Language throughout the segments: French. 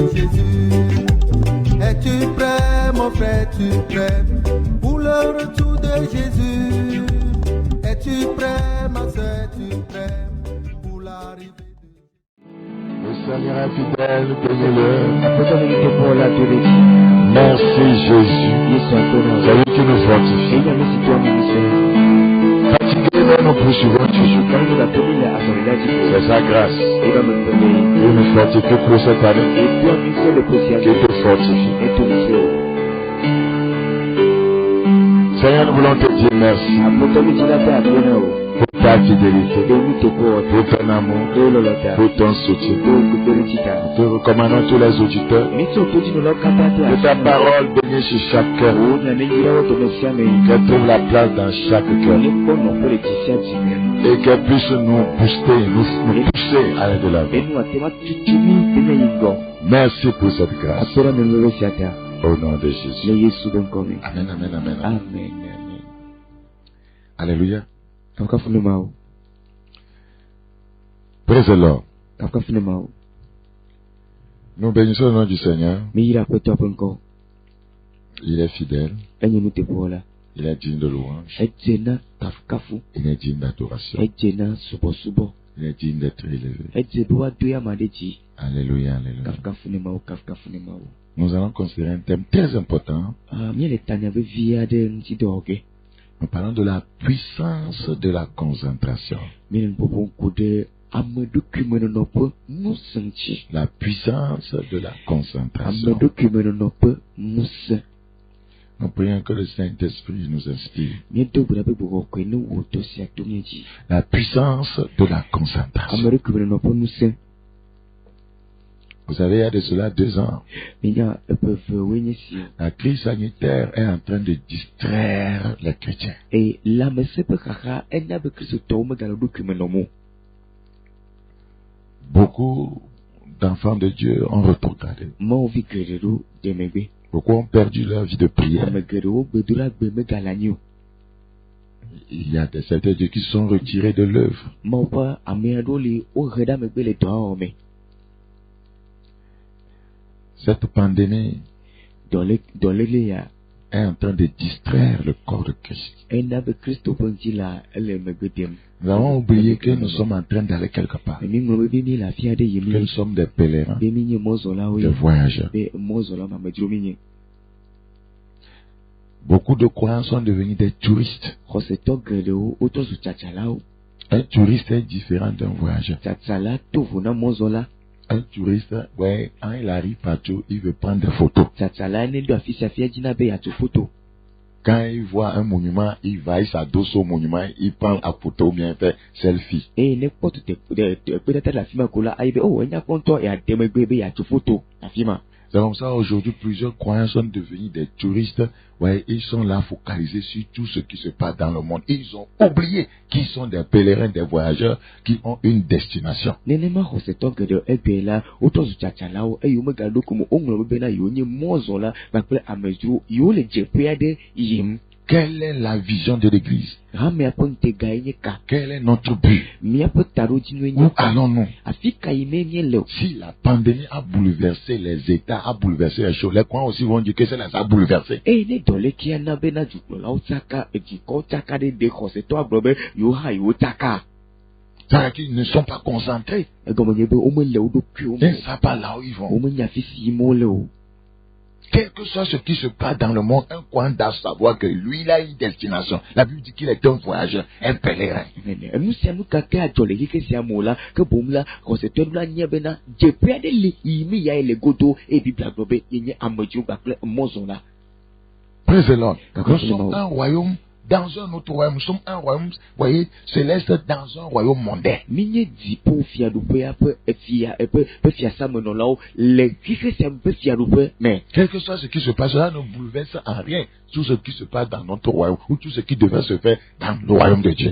Jésus. Es-tu prêt, mon frère, es-tu prêt pour le retour de Jésus? Es-tu prêt, ma soeur, es-tu prêt pour l'arrivée de Jésus? Le Seigneur est fidèle, bénis-le. Merci Jésus. C'est lui qui nous fortifie. Fatigués, mais nous poursuivons toujours. C'est sa grâce. Il nous fortifie pour cette année. Qui te fortifie. Seigneur, nous voulons te dire merci pour ta fidélité, pour ton amour, pour ton soutien. Nous te recommandons tous les auditeurs. Que ta parole bénisse sur chaque cœur. Qu'elle trouve la place dans chaque cœur. Et qu'elle puisse nous booster, nous pousser à aller de l'avant. Merci pour cette grâce. Au nom de Jésus. Amen, amen, amen. Amen. Alléluia. Praise the Lord. Nous bénissons le nom du Seigneur. Il est fidèle. Il est digne de louange. Il est digne d'adoration. Il est digne d'être élevé. Alléluia, alléluia. Nous allons considérer un thème très important. Nous parlons de la puissance de la concentration. La puissance de la concentration. Nous prions que le Saint-Esprit nous inspire. La puissance de la concentration. Vous savez, il y a de cela 2 ans, la crise sanitaire est en train de distraire les chrétiens. Beaucoup d'enfants de Dieu ont retrogradé. Beaucoup ont perdu leur vie de prière. Il y a des certains Dieu qui sont retirés de l'œuvre. Cette pandémie est en train de distraire le corps de Christ. Nous avons oublié que nous sommes en train d'aller quelque part. Que nous sommes des pèlerins, des voyageurs. Beaucoup de croyants sont devenus des touristes. Un touriste est différent d'un voyageur. Un touriste, ouais, quand il arrive partout, il veut prendre des photos. Quand il voit un monument, il va, il s'adosse au monument, il prend la photo ou bien fait selfie. C'est comme ça, aujourd'hui, plusieurs croyants sont devenus des touristes. Ouais, ils sont là focalisés sur tout ce qui se passe dans le monde. Ils ont oublié qu'ils sont des pèlerins, des voyageurs qui ont une destination. Quelle est la vision de l'Église? Quel est notre but? Où allons-nous? Si la pandémie a bouleversé les États, a bouleversé les choses, les croyants aussi vont dire que ça les a bouleversés. C'est-à-dire qu'ils ne sont pas concentrés. Ils ne savent pas là où ils vont. Quel que soit ce qui se passe dans le monde, un croyant doit savoir que lui, il a une destination. La Bible dit qu'il est un voyageur, un pèlerin. Praise the Lord. Nous sommes un royaume dans un autre royaume. Nous sommes un royaume, voyez, céleste dans un royaume mondain. Mais quel que soit ce qui se passe, cela ne bouleverse en rien tout ce qui se passe dans notre royaume ou tout ce qui devait se faire dans le royaume de Dieu.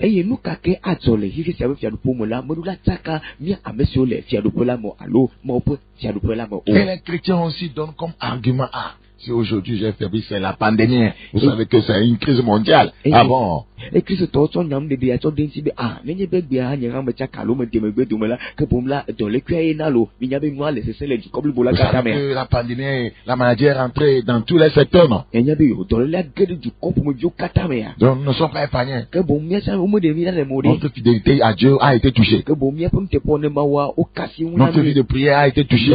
Et les chrétiens aussi donnent comme argument, si aujourd'hui j'ai faibli, c'est la pandémie. Vous savez que c'est une crise mondiale. Ah bon? Et Christ t'entend n'am de bien t'entendre si n'enye bien n'yera me tcha kalo me demegbe dumela que bon là dans le cuir nalo n'yabe moi laisser celle du comme bola kata mais la pandémie, la maladie est rentrée dans tous les secteurs, non? n'yabe yo dans la gueule du corps me bio kata mais Donc, nous ne sommes pas épargnés. que bon mia ça au me de mina le mori Notre fidélité à Dieu a été touchée. que bon mia pom te pone mawa o kasi Notre vie de prière a été touchée.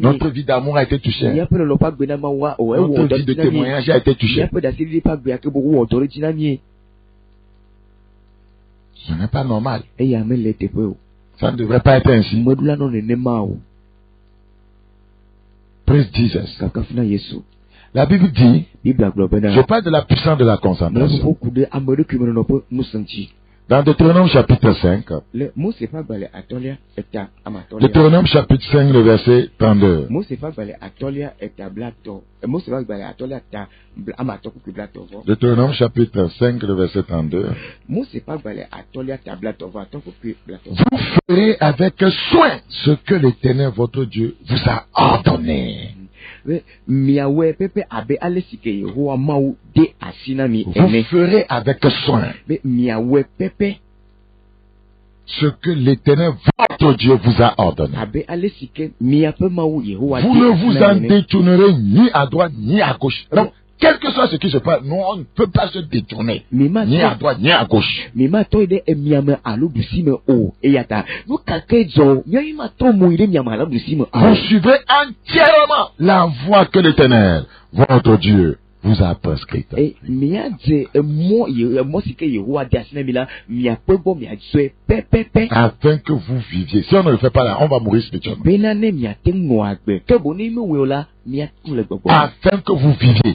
Notre vie d'amour a été touchée. Notre vie de témoignage a été touchée. Ce n'est pas normal. Ça ne devrait pas être ainsi. Praise Jesus. La Bible dit, je parle de la puissance de la concentration. Dans Deutéronome chapitre 5, Deutéronome chapitre 5, le verset 32. Deutéronome chapitre 5, le verset 32. Vous ferez avec soin ce que l'Éternel votre Dieu vous a ordonné. Vous ferez avec soin ce que l'Éternel votre Dieu vous a ordonné. Vous ne vous en détournerez ni à droite ni à gauche. Donc, quel que soit ce qui se passe, nous, on ne peut pas se détourner, ni à droite, ni à gauche. Vous suivez entièrement la voie que l'Éternel, votre Dieu, vous a prescrite. Afin que vous viviez. Si on ne le fait pas là, on va mourir spirituellement. Afin que vous viviez.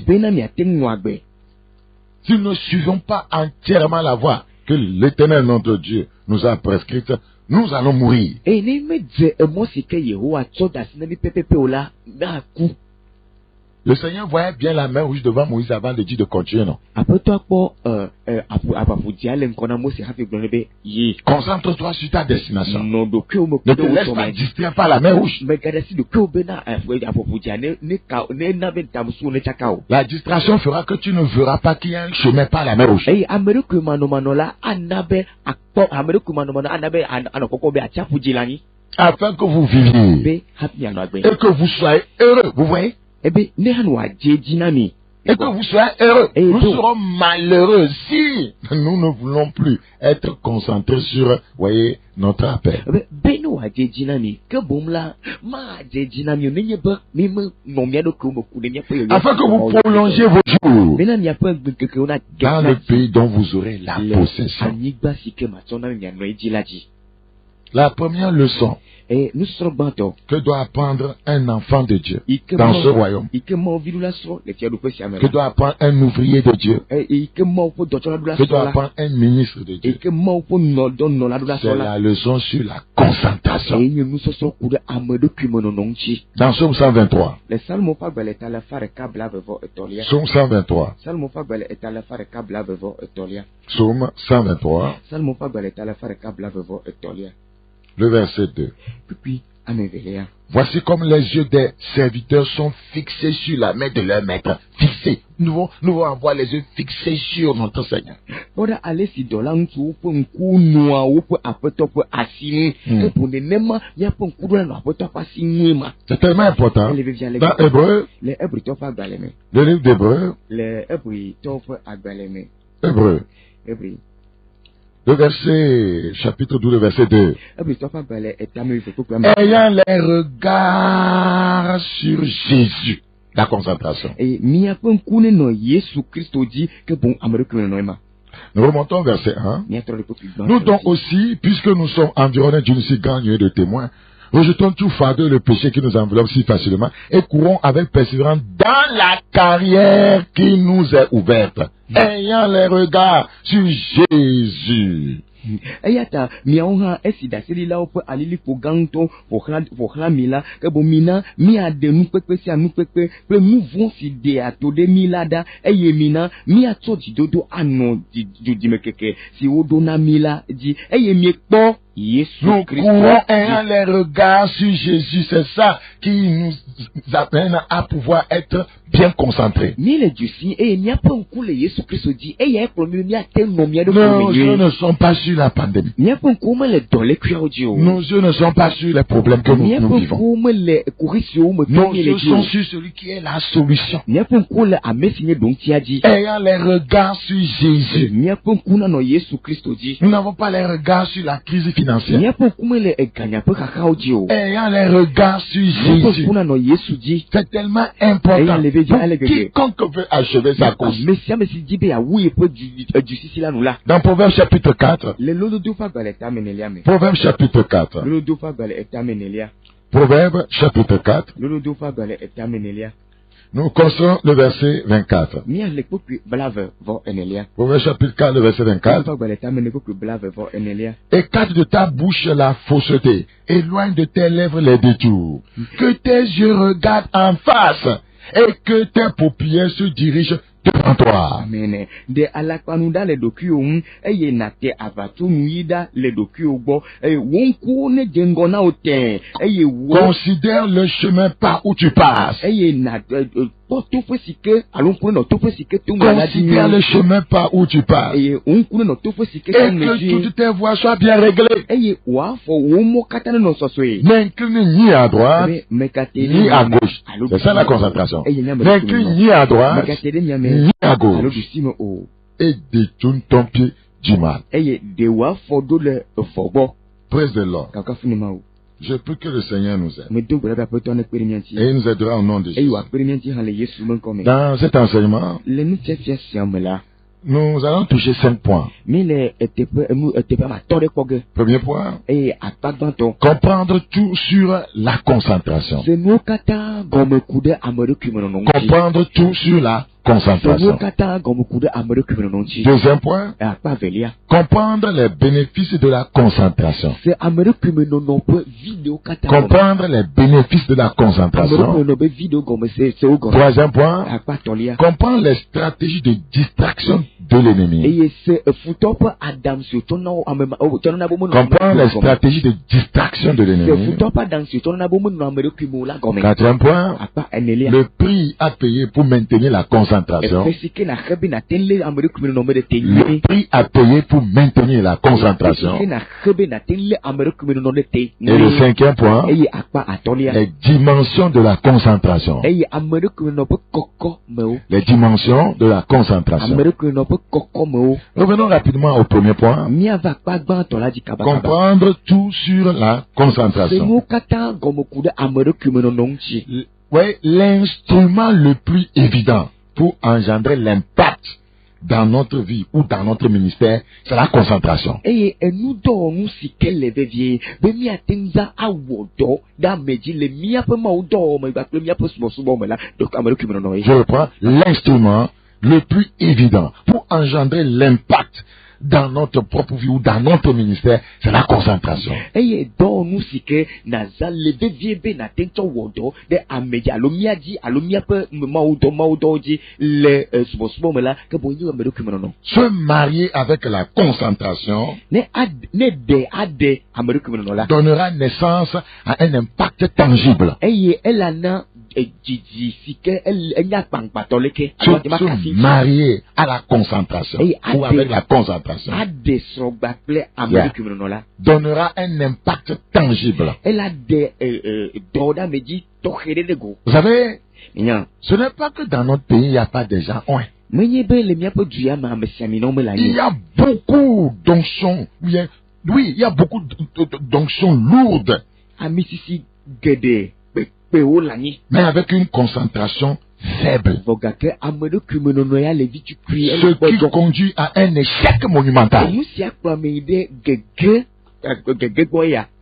Si nous ne suivons pas entièrement la voie que l'Éternel, notre Dieu, nous a prescrite, nous allons mourir. Le Seigneur voyait bien la main rouge devant Moïse avant de dire de continuer, non? Concentre-toi sur ta destination. Ne te laisse pas distraire par la main rouge. La distraction fera que tu ne verras pas qu'il y a un chemin par la main rouge. Afin que vous viviez et que vous soyez heureux. Vous voyez? Et que vous soyez heureux. Nous serons malheureux si nous ne voulons plus être concentrés sur, voyez, notre appel. Afin que vous prolongez vos jours dans le pays dont vous aurez la possession. La première leçon que doit apprendre un enfant de Dieu dans ce royaume, que doit apprendre un ouvrier de Dieu, que doit apprendre un ministre de Dieu, c'est la leçon sur la concentration. Dans Psaume 123, Psaume 123, Psaume 123, le verset 2. Voici comme les yeux des serviteurs sont fixés sur la main de leur maître. Fixés. Nous devons avoir les yeux fixés sur notre Seigneur. C'est tellement important. Dans Hébreu, le livre d'Hébreu, Hébreu. Le verset, chapitre 12, le verset 2. Ayant les regards sur Jésus. La concentration. Nous remontons au verset 1. Nous donc aussi, puisque nous sommes environnés d'une si grande nuée de témoins, rejetons tout fardeau et le péché qui nous enveloppe si facilement et courons avec persévérance dans la carrière qui nous est ouverte, ayant les regards sur Jésus. Nous courons ayant les regards sur Jésus. C'est ça qui nous amène à pouvoir être bien concentrés. Nos yeux ne sont pas sur la pandémie. Nos yeux ne sont pas sur les problèmes que nous vivons. Nos yeux sont sur celui qui est la solution. Ayant les regards sur Jésus. Nous n'avons pas les regards sur la crise financière. Ayant les regards sur Jésus. C'est tellement important. Quiconque veut achever sa course. Dans Proverbe chapitre 4. Proverbe chapitre 4. Proverbe chapitre 4. Nous commençons le verset 24. Proverbe chapitre 4, le verset 24. Écarte de ta bouche la fausseté. Éloigne de tes lèvres les détours. Que tes yeux regardent en face. Et que tes paupières se dirigent devant toi. Amen. De alakpanuda le dokium eye nate avatu nuida le dokiobo wonku ne jengona ote eye wo. Considère le chemin par où tu passes. Eye nate considère le chemin par où tu passes. Et que toutes tes voies soient bien réglées. N'incline ni à droite, ni à gauche. C'est ça la concentration. N'incline ni à droite, ni à gauche. Et détourne ton pied du mal. Praise the Lord. Je prie que le Seigneur nous aide. Et il nous aidera au nom de Jésus. Dans cet enseignement, nous allons toucher 5 points. Premier point, comprendre tout sur la concentration. Comprendre tout sur la concentration. Deuxième point, comprendre les bénéfices de la concentration. Comprendre les bénéfices de la concentration. Troisième point, comprendre les stratégies de distraction de l'ennemi. Comprendre les stratégies de distraction de l'ennemi. Quatrième point, le prix à payer pour maintenir la concentration. Le prix à payer pour maintenir la concentration. Et le cinquième point, les dimensions de la concentration. Les dimensions de la concentration. Revenons rapidement au premier point. Comprendre tout sur la concentration. Oui, l'instrument le plus évident pour engendrer l'impact dans notre vie ou dans notre ministère, c'est la concentration. Je reprends, l'instrument le plus évident pour engendrer l'impact dans notre propre vie ou dans notre ministère, c'est la concentration. Se marier avec la concentration donnera naissance à un impact tangible. Se marier à la concentration ou avec la concentration donnera un impact tangible. Vous savez, ce n'est pas que dans notre pays il n'y a pas de gens. Il y a beaucoup d'onctions. Oui, il y a beaucoup d'onctions lourdes. Mais avec une concentration faible. Ce qui conduit à un échec monumental.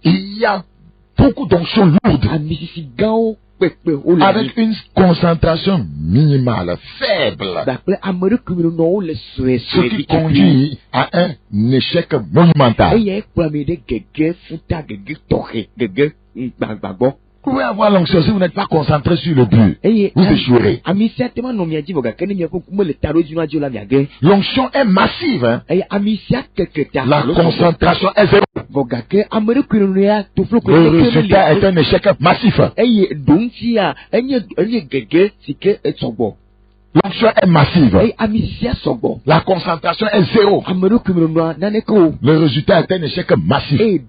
Il y a beaucoup d'onctions lourdes. Avec une concentration minimale, faible. Ce qui conduit à un échec monumental. Vous pouvez avoir l'onction si vous n'êtes pas concentré sur le but. Vous échouerez. L'onction est massive. La concentration est zéro. Le résultat est un échec massif. L'onction est massive. La concentration est zéro. Le résultat est un échec massif. Le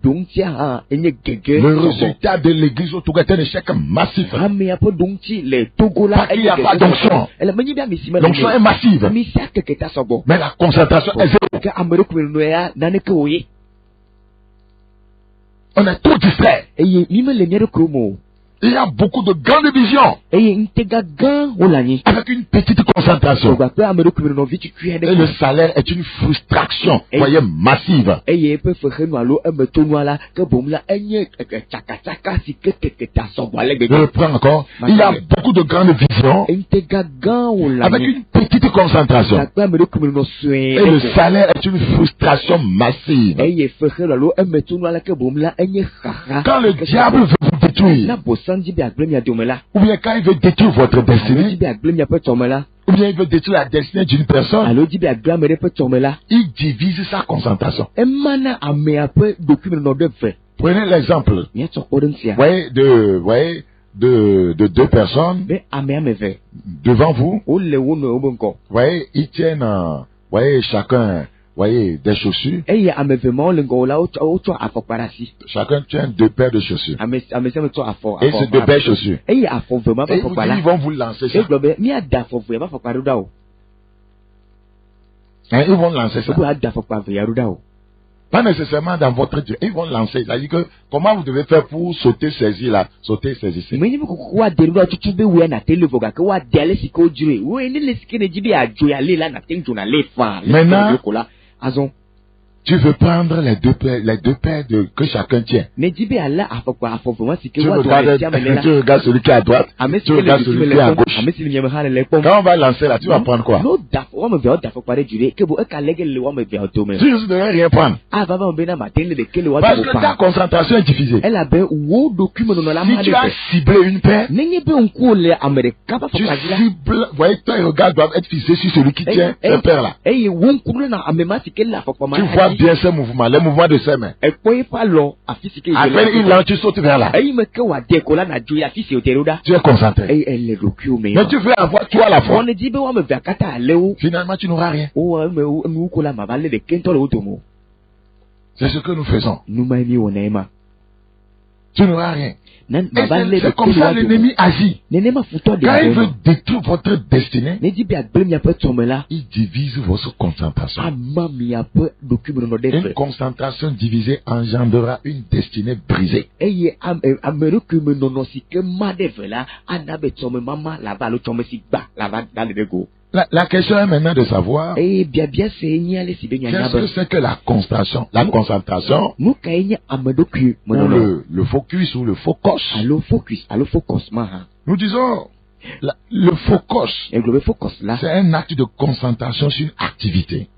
résultat de l'église autour est un échec massif. Parce qu'il n'y a pas d'onction. L'onction est massive. Mais la concentration est zéro. On est trop distrait. Il y a beaucoup de grandes visions avec une petite concentration. Et le salaire est une frustration, voyez, massive. Je reprends encore. Il y a beaucoup de grandes visions avec une petite concentration. Et le salaire est une frustration massive. Quand le diable veut vous détruire, ou bien quand il veut détruire votre destinée, ou bien il veut détruire la destinée d'une personne, il divise sa concentration. Prenez l'exemple, voyez, de deux personnes devant vous. Voyez, ils tiennent, voyez, chacun, voyez, des chaussures. Chacun tient deux paires de chaussures. Et c'est deux paires de chaussures. Et ils vont vous lancer ça. Hein, ils vont lancer ça. Pas nécessairement dans votre Dieu. Ils vont lancer. C'est-à-dire que comment vous devez faire pour sauter, saisir là, sauter, saisir. Maintenant, tu veux prendre les deux paires que chacun tient. Tu regardes celui qui est à droite, tu regardes celui qui est à gauche. Quand on va lancer là, tu vas prendre quoi? Tu ne devrais rien prendre. Parce que ta concentration est divisée. Si tu as ciblé une paire, tu cibles, voyez, ton regard doit être fixé sur celui qui tient cette paire là. Tu vois bien ce mouvement, les mouvements de ses mains. Après il lance, tu sautes vers là. Tu es concentré. Mais tu veux avoir toi la foi. Finalement, tu n'auras rien. C'est ce que nous faisons. Tu n'auras rien. C'est comme ça l'ennemi agit. Quand il veut détruire votre destinée, il divise votre concentration. Une concentration divisée engendrera une destinée brisée. La question est maintenant de savoir qu'est-ce que c'est que la concentration. La concentration, ou le focus ou le focus. Nous disons, le focus, c'est un acte de concentration sur une activité.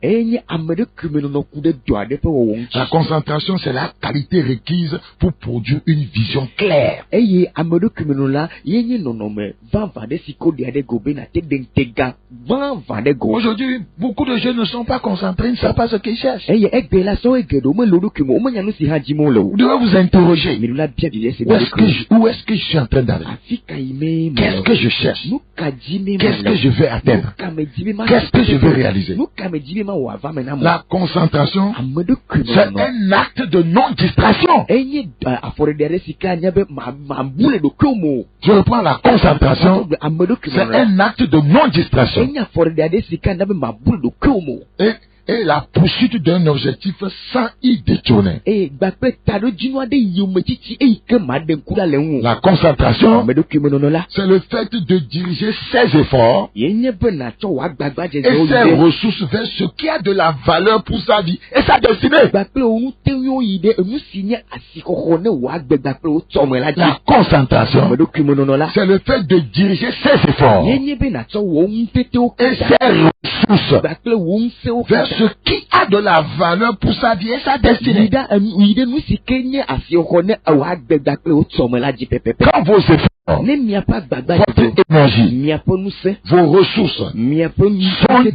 La concentration, c'est la qualité requise pour produire une vision claire. Aujourd'hui, beaucoup de jeunes ne sont pas concentrés, ils ne savent pas ce qu'ils cherchent. Vous devez vous interroger. Où est-ce que je suis en train d'aller? Qu'est-ce que je cherche? Qu'est-ce que je vais atteindre? Qu'est-ce que je vais réaliser? La concentration, c'est un acte de non-distraction. Je reprends la concentration, c'est un acte de non-distraction. Et la poursuite d'un objectif sans y détourner. La concentration, c'est le fait de diriger ses efforts et ses ressources vers ce qui a de la valeur pour sa vie et sa destinée. La concentration, c'est le fait de diriger ses efforts et ses ressources vers ce qui a de la valeur pour sa vie et sa destinée. Quand vos efforts votre énergie, vos ressources sont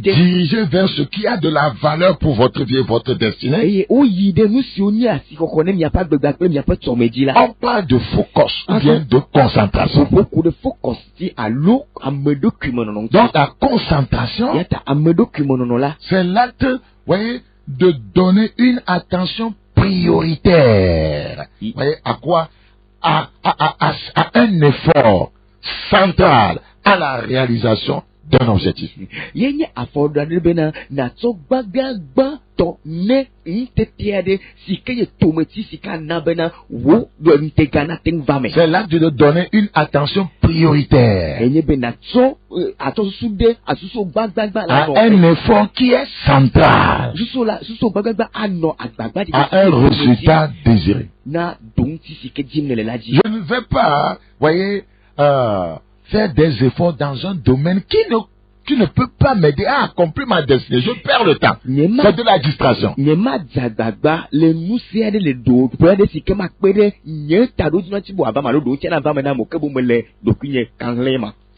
dirigées vers ce qui a de la valeur pour votre vie et votre destinée. On parle de focus ou bien de concentration. Donc la concentration, c'est l'acte, voyez, de donner une attention prioritaire. Vous voyez, à quoi? À un effort central à la réalisation d'un objectif. C'est l'acte de donner une attention prioritaire à un effort qui est central à un résultat désiré. Je ne vais pas, voyez, faire des efforts dans un domaine qui ne peut pas m'aider à accomplir ma destinée. Je perds le temps. C'est de la distraction.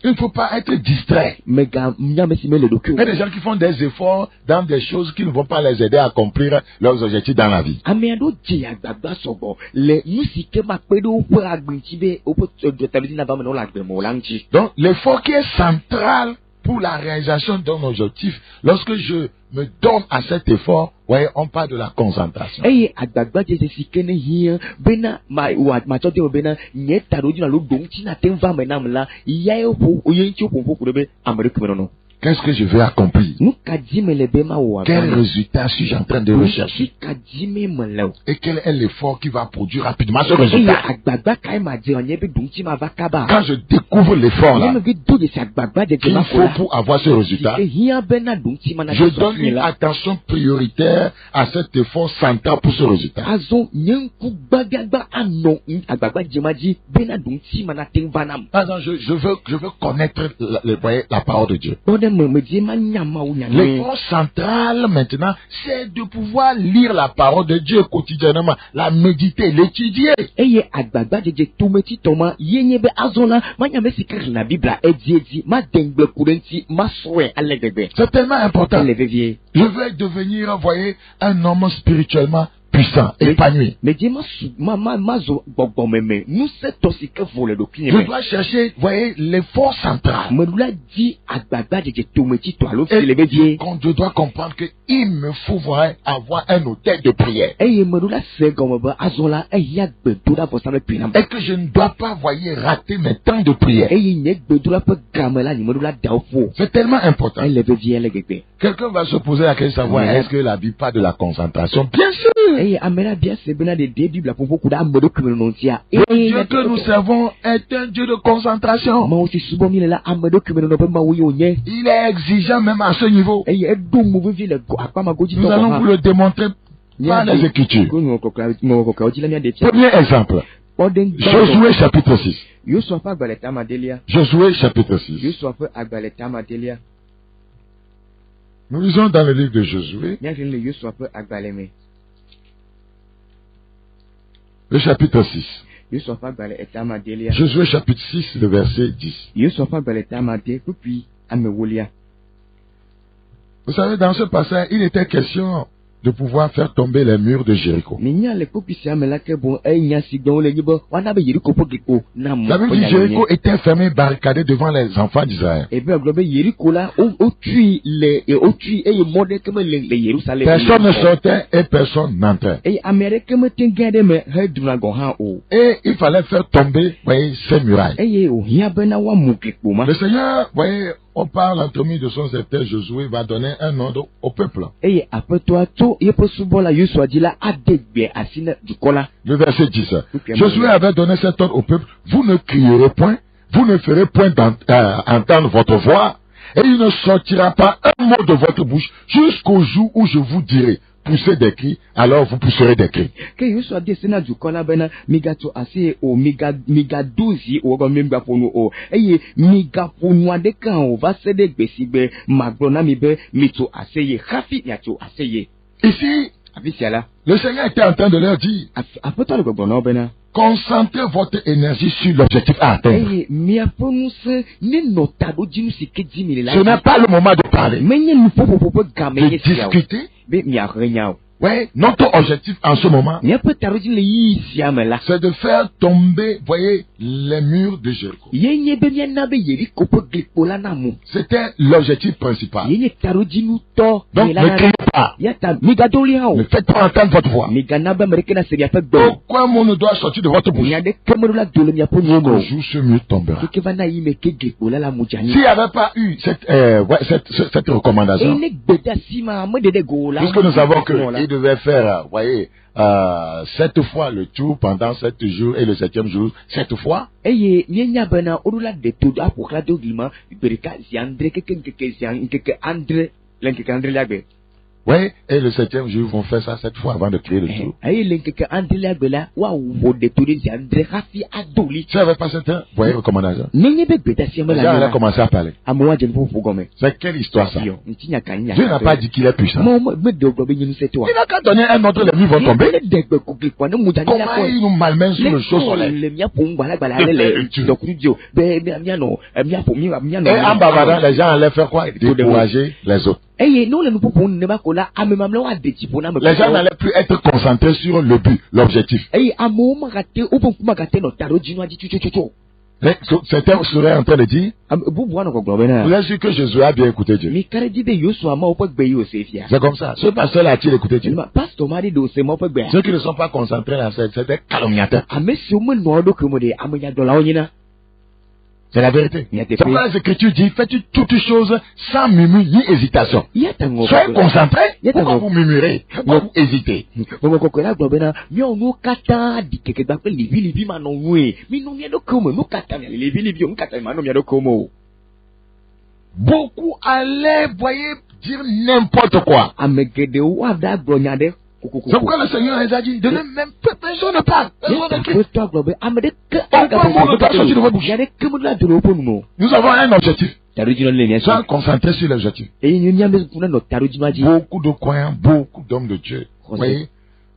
Il ne faut pas être distrait. Il y a des gens qui font des efforts dans des choses qui ne vont pas les aider à accomplir leurs objectifs dans la vie. Donc, l'effort qui est central pour la réalisation d'un objectif, lorsque je me donne à cet effort, voyez, on parle de la concentration. Qu'est-ce que je vais accomplir? Quel résultat suis-je en train de rechercher? Et quel est l'effort qui va produire rapidement ce résultat? Quand je découvre l'effort là, qu'il faut pour avoir ce résultat, je donne une attention prioritaire à cet effort central pour ce résultat. Par exemple, je veux connaître la parole de Dieu. L'effort central maintenant, c'est de pouvoir lire la parole de Dieu quotidiennement, la méditer, l'étudier. C'est tellement important. Je veux devenir, voyez, un homme spirituellement puissant, épanoui. Je dois chercher, voyez, l'effort central. Et quand je dois comprendre qu'il me faut, voyez, avoir un hôtel de prière. Et que je ne dois pas, voyez, rater mes temps de prière. C'est tellement important. Quelqu'un va se poser la question de savoir, est-ce que la Bible parle de la concentration? Bien sûr. Le Dieu que nous servons est un Dieu de concentration. Il est exigeant même à ce niveau. Nous allons vous le démontrer par les Écritures. Premier exemple. Josué chapitre 6. Josué chapitre 6. Nous lisons dans le livre de Josué. Le chapitre 6. Josué chapitre 6, le verset 10. Vous savez, dans ce passage, il était question de pouvoir faire tomber les murs de Jéricho. La ville de Jéricho était fermée, barricadée devant les enfants d'Israël. Personne ne sortait et personne n'entrait. Et il fallait faire tomber, voyez, ces murailles. Le Seigneur, voyez, on parle entre mille de son secteur, Josué va donner un ordre au peuple. Le verset 10. Josué avait donné cet ordre au peuple. Vous ne crierez point, vous ne ferez point entendre votre voix, et il ne sortira pas un mot de votre bouche jusqu'au jour où je vous dirai. Poussez des cris, alors vous pousserez des cris. Ici, le Seigneur était en train de leur dire, concentrez votre énergie sur l'objectif à atteindre. eye miaƒe ŋusẽ ne nɔ ta ɖo dzi nu si ke dzi mi le la Ce n'est pas le moment de parler, menye nuƒoƒoƒo ƒe game de nye sia o discuter. be miahe nya o Oui, notre objectif en ce moment, miaƒe taɖodzi le yiyi sia me la c'est de faire tomber, voyez, les murs de Jéricho. ye nye be miana be Yeriko ƒe glikpo la namu C'était l'objectif principal. ye nye taɖodzinutɔ Donc, ye la ne na criez pas. ya ta migaɖoli hã o Ne faites pas entendre votre voix. migana be ame ɖeke na se miaƒe gbe o Aucun mot ne doit sortir de votre bouche. nya ɖeke meɖo la do le miaƒe nuwo me Un o jour, ce mur tombera. keke va na yi me ke glikpo la la mu S'il dzani n'y avait pas eu cette eye recommandation, ne gbedeasi ma me ɖeɖe go o la puisque nous savons la. qu'il devait faire, voyez, 7 fois le tour pendant 7 jours et le 7e jour, 7 fois. eye mienya bena woɖo la ɖe to ɖo aƒo xlã do gli me gbe ɖeka zi andre keke ŋkeke andre le ŋkeke andrelia gbe Oui, et le 7e jour, ils vont faire ça 7 fois avant de créer le tour. eye le ŋkeke andrelia gbe la woawɔ ɖe to ɖe zi andre hafi adoli S'il n'y avait pas cette, voyez, recommandation, nenye be gbedeasi me les la gens allaient la commencer à parler. amewo adze nu ƒoƒo gɔme C'est quelle histoire ça? yɔ ŋuti nyaka nya Dieu n'a pas dit qu'il est puissant. me de gblɔ be nye ŋusẽ to wa Il n'a qu'à donner un ordre, les murs vont tomber. ne de gbe ko glikpoa ne mu dzani la Comment il nous malmène sur le chaud soleil? le miaƒo ŋugbalagbalẽ ale le dɔkunu dzi o be mianɔ miaƒo mianɔ Et en bavardant, les gens allaient faire quoi? Décourager les autres. eye ne wole nu ƒoƒo nenema ko la ame mamlɛwo aɖe tsi ƒo na ame Les gens n'allaient plus être concentrés sur le but, l'objectif. eye amewo magate woƒe ŋku magate nɔ taɖodzinua dzi tsotsotsotso Mais certains seraient en train de dire, bubu anɔ gbɔgblɔ vous bena êtes sûr que Jésus a bien écouté Dieu. mi ka ɖe dzi be Yosua mawo ƒe gbe yi o se fia C'est comme ça. Ce pasteur a-t-il écouté Dieu? pastor ma ɖe ɖe o se mawo ƒe gbea Ceux qui ne sont pas concentrés là, c'est des calomniateurs. ame siwo menɔ eɖokui me ɖe amenyadɔlawo nyina C'est la vérité. Nyateƒe. C'est pourquoi les Écritures disent, faites toutes choses sans murmure ni hésitation. ya ta ŋɔ Soyez concentrés. Yes, Pourquoi d'accord. vous murmurez? Pourquoi vous hésitez? ŋɔŋɔ kɔkɔe la gblɔ bena miawo nuwo katã ɖi kekegba kple liʋiliʋi manɔ ŋue minɔ mia ɖokuiwo me nu katã miale liʋiliʋi o nu katã manɔ mia ɖokuiwo me o Beaucoup allaient, voyez, dire n'importe quoi. ame geɖewo woaɖa gblɔ nya ɖe C'est kokokoko pourquoi le Seigneur les a dit, de même, personne ne parle. Personne ne crie. Aƒetɔ gblɔ be ame ɖeke Aucun mot ne doit sortir de votre bouche. nya ɖeke meɖo la do ɖe woƒe nu me o Nous avons un objectif. taɖodzinɔ le mia si Soyez concentrés sur l'objectif. eye nye miame kuna nɔ taɖodzinɔa dzi Beaucoup de croyants, beaucoup d'hommes de Dieu, vous voyez,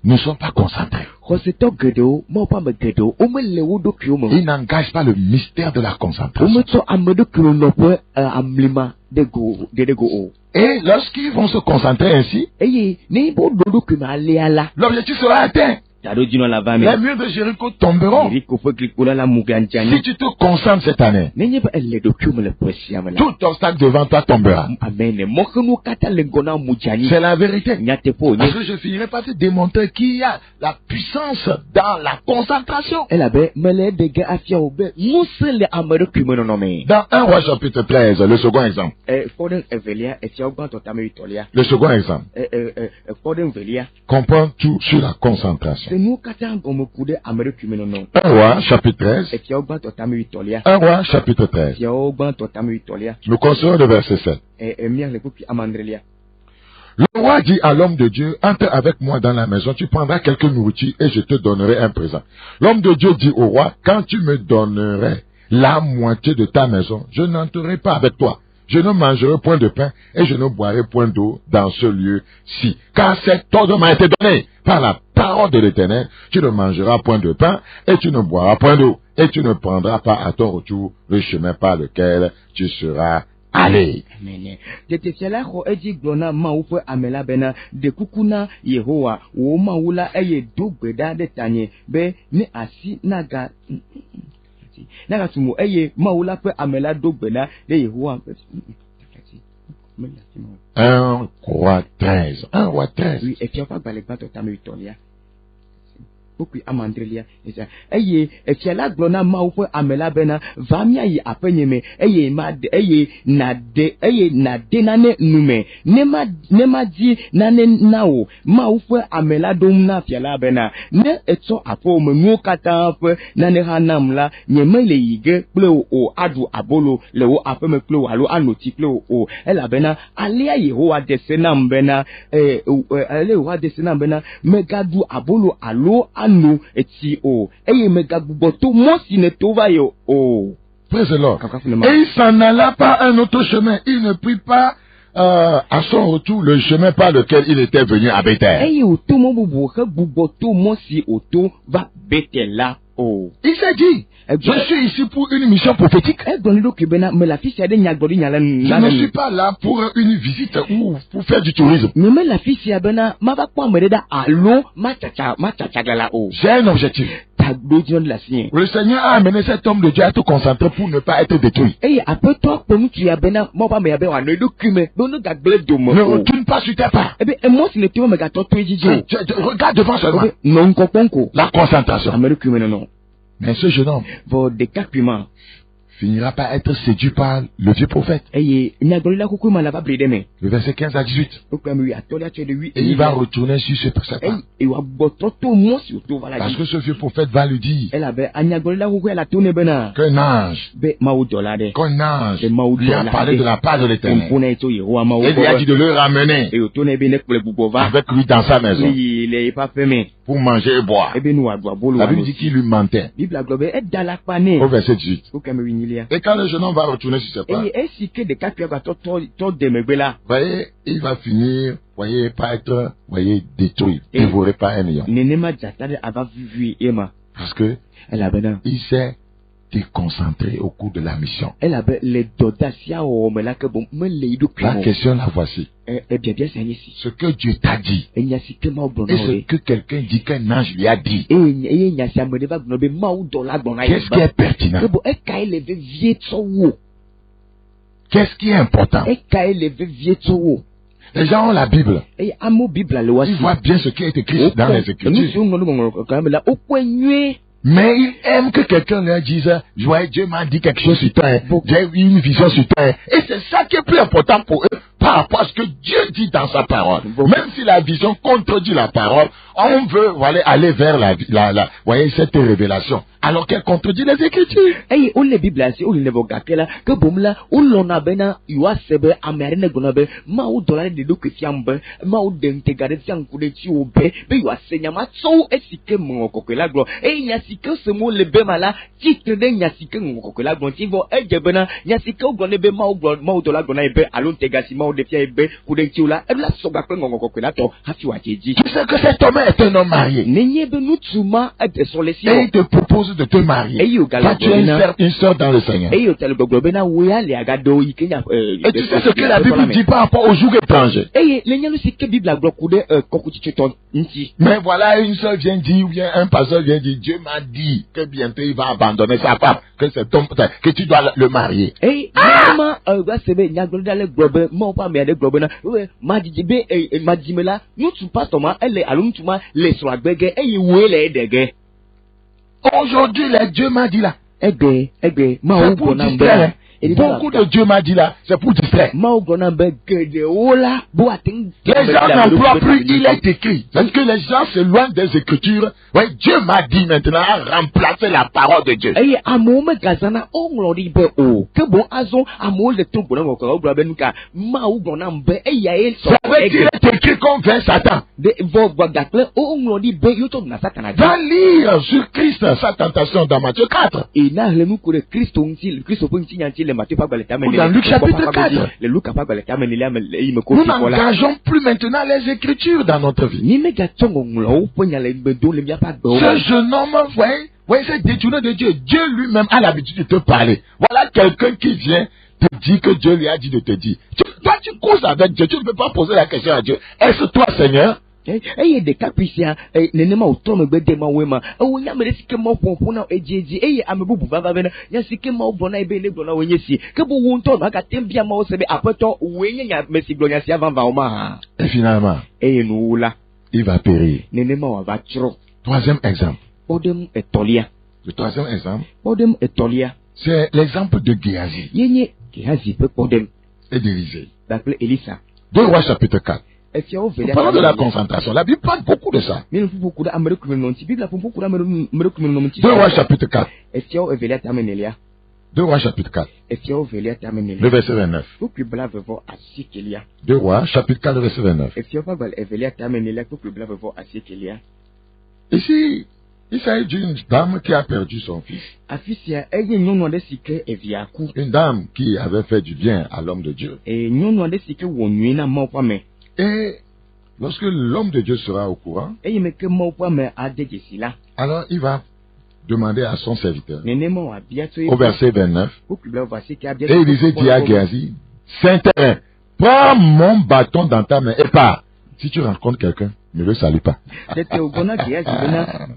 ne sont pas concentrés. xɔsetɔ geɖewo mawo ƒe ame geɖewo womele wo ɖokuiwo me Ils n'engagent pas le mystère de la concentration. wometɔ ame ɖokuiwo nɔƒe amlima ɖe go o Et lorsqu'ils vont se concentrer ainsi, eye ne woɖo ɖokui me alea la l'objectif sera atteint. taɖodzinɔ la va me Les murs de Jéricho tomberont. Yeriko ƒe glikpo la mu Si gandzani tu te concentres cette année, nenye be ele ɖokuiwo me le ƒe sia me la tout obstacle devant toi tombera. amene mɔxenuwo katã le ŋgɔ na mu dzani C'est la vérité. nyateƒe wonye Parce que je finirai par te démontrer qu'il y a la puissance dans la concentration. elabe mele ɖe ge afia wo be ŋusẽ le ame ɖokui me nɔnɔ me Dans 1 Roi chapitre 13, le second exemple. fɔ ɖe evelia efiawo gbãtɔ tame witɔlia Le second exemple fɔ ɖe evelia comprend tout sur la concentration. se nuwo katã gɔme ku ɖe ame ɖokui me nɔnɔ 1 Roi chapitre 13. efiawo gbãtɔ tame witɔlia 1 Roi chapitre 13. efiawo gbãtɔ tame witɔlia Nous considérons le verset 7. miahle kpukpi amandrelia Le roi dit à l'homme de Dieu, entre avec moi dans la maison, tu prendras quelque nourriture et je te donnerai un présent. L'homme de Dieu dit au roi, quand tu me donnerais la moitié de ta maison, je n'entrerai pas avec toi. Je ne mangerai point de pain et je ne boirai point d'eau dans ce lieu-ci. Car cet ordre m'a été donné par la parole de l'Éternel. Tu ne mangeras point de pain et tu ne boiras point d'eau. Et tu ne prendras pas à ton retour le chemin par lequel tu seras allé. Amen. Tete fia la xɔ edzi gblɔ na Mawu ƒe ame la bena ɖe kuku na Yehowa wò Mawu la eye do gbe ɖa ɖe tanye be ne asi nagatu mo eye Mawu la ƒe ame la do gbe ɖa ɖe Yehowa. 1 Roi 13. 1 Roi 13. Oui, efia ƒe agbalẽ gbãtɔ tame witɔlia. Kpukpi amandrelia eye efia la gblɔ na Mawu ƒe ame la bena va míayi aƒenye me eye nàde nane nume ne ma di nane na wò. Mawu ƒe ame la ɖom na fia la bena ne etsɔ aƒewo me nuwo katã ƒe nane hã nam la nyemele yi ge kple wò o aɖu abolo le wò aƒe me kple wò alo ano tsi kple wò o elabena alea Yehowa de se nam bena Yehowa de se nam bena megaɖu abolo alo ano etsi o eye megagbugbɔ to mɔ si ne to va yo o. Praise the Lord. Et il s'en alla par un autre chemin. Il ne prit pas à son retour le chemin par lequel il était venu à Bethel. Eye wòto mɔ bubu hegbugbɔ to mɔ si wòto va Betel la Oh. Il s'est dit, je suis ici pour une mission prophétique. Je ne suis pas là pour une visite ou pour faire du tourisme. J'ai un objectif. Le Seigneur a amené cet homme de Dieu à te concentrer pour ne pas être détruit. Ne retourne pas sur tes pas. Regarde devant seulement. La concentration. Mais ce jeune homme finira par être séduit par le vieux prophète. Le verset 15 à 18. Et il va retourner sur ce pas. Parce que ce vieux prophète va lui dire qu'un ange lui a parlé de la part de l'Éternel. Et lui a dit de le ramener avec lui dans sa maison pour manger et boire. La Bible dit qu'il lui mentait. Au verset 18. Et quand le jeune homme va retourner sur ses pas, voyez, il va finir, voyez, par être, voyez, détruit, dévoré par un lion. Parce que il s'est déconcentré au cours de la mission. La question, la voici. Ce que Dieu t'a dit et ce que quelqu'un dit qu'un ange lui a dit, qu'est-ce qui est pertinent? Qu'est-ce qui est important? Les gens ont la Bible. Ils voient bien ce qui est écrit dans les Écritures. Mais ils aiment que quelqu'un leur dise, ouais, Dieu m'a dit quelque chose sur toi, j'ai eu une vision sur toi. Et c'est ça qui est plus important pour eux par rapport à ce que Dieu dit dans sa parole. Même si la vision contredit la parole, on veut aller vers voyez, cette révélation. Alors qu'elle contredit les Écritures. Tu sais que cet homme est un homme marié. Et il te propose de te marier. Toi, tu es une sœur dans le Seigneur. Et tu sais ce que la Bible dit par rapport au joug étranger. Mais voilà, une sœur vient dire, ou bien un pasteur vient dire, Dieu m'a dit que bientôt il va abandonner sa femme, que c'est ton, que tu dois le marier. Aujourd'hui, les Dieu m'a dit là. C'est pour distraire. Beaucoup de Dieu m'a dit là, c'est pour distraire. Les gens n'emploient plus, il est écrit. Parce que les gens s'éloignent des Écritures. Ouais, Dieu m'a dit maintenant à remplacer la parole de Dieu. Ça veut dire qu'il est écrit qu'on vient Satan. Va lire sur Christ sa tentation dans Matthieu 4. Ou dans Luc chapitre 4. Nous n'engageons plus maintenant les Écritures dans notre vie. Ce jeune homme, voyez, c'est détourné de Dieu. Dieu lui-même a l'habitude de te parler. Voilà quelqu'un qui vient te dire que Dieu lui a dit de te dire. Toi, tu causes avec Dieu. Tu ne peux pas poser la question à Dieu. Est-ce toi, Seigneur? Que et finalement, il va périr. Troisième exemple. Le troisième exemple, c'est l'exemple de Géhazi et d'Élisée. 2 Rois chapitre 4. Nous parlons de la concentration. La Bible parle beaucoup de ça. 2 Rois chapitre 4. 2 Rois chapitre 4. Le verset 29. 2 Rois chapitre 4, le verset 29. Ici, il s'agit d'une dame qui a perdu son fils. Une dame qui avait fait du bien à l'homme de Dieu. Et lorsque l'homme de Dieu sera au courant, alors il va demandait à son serviteur, Nenema wa biato au verset 29, et et il disait à Géasi, Saint-Terrain, prends mon bâton dans ta main et pars. Si tu rencontres quelqu'un, ne le salue pas. C'était au Gona Géasi,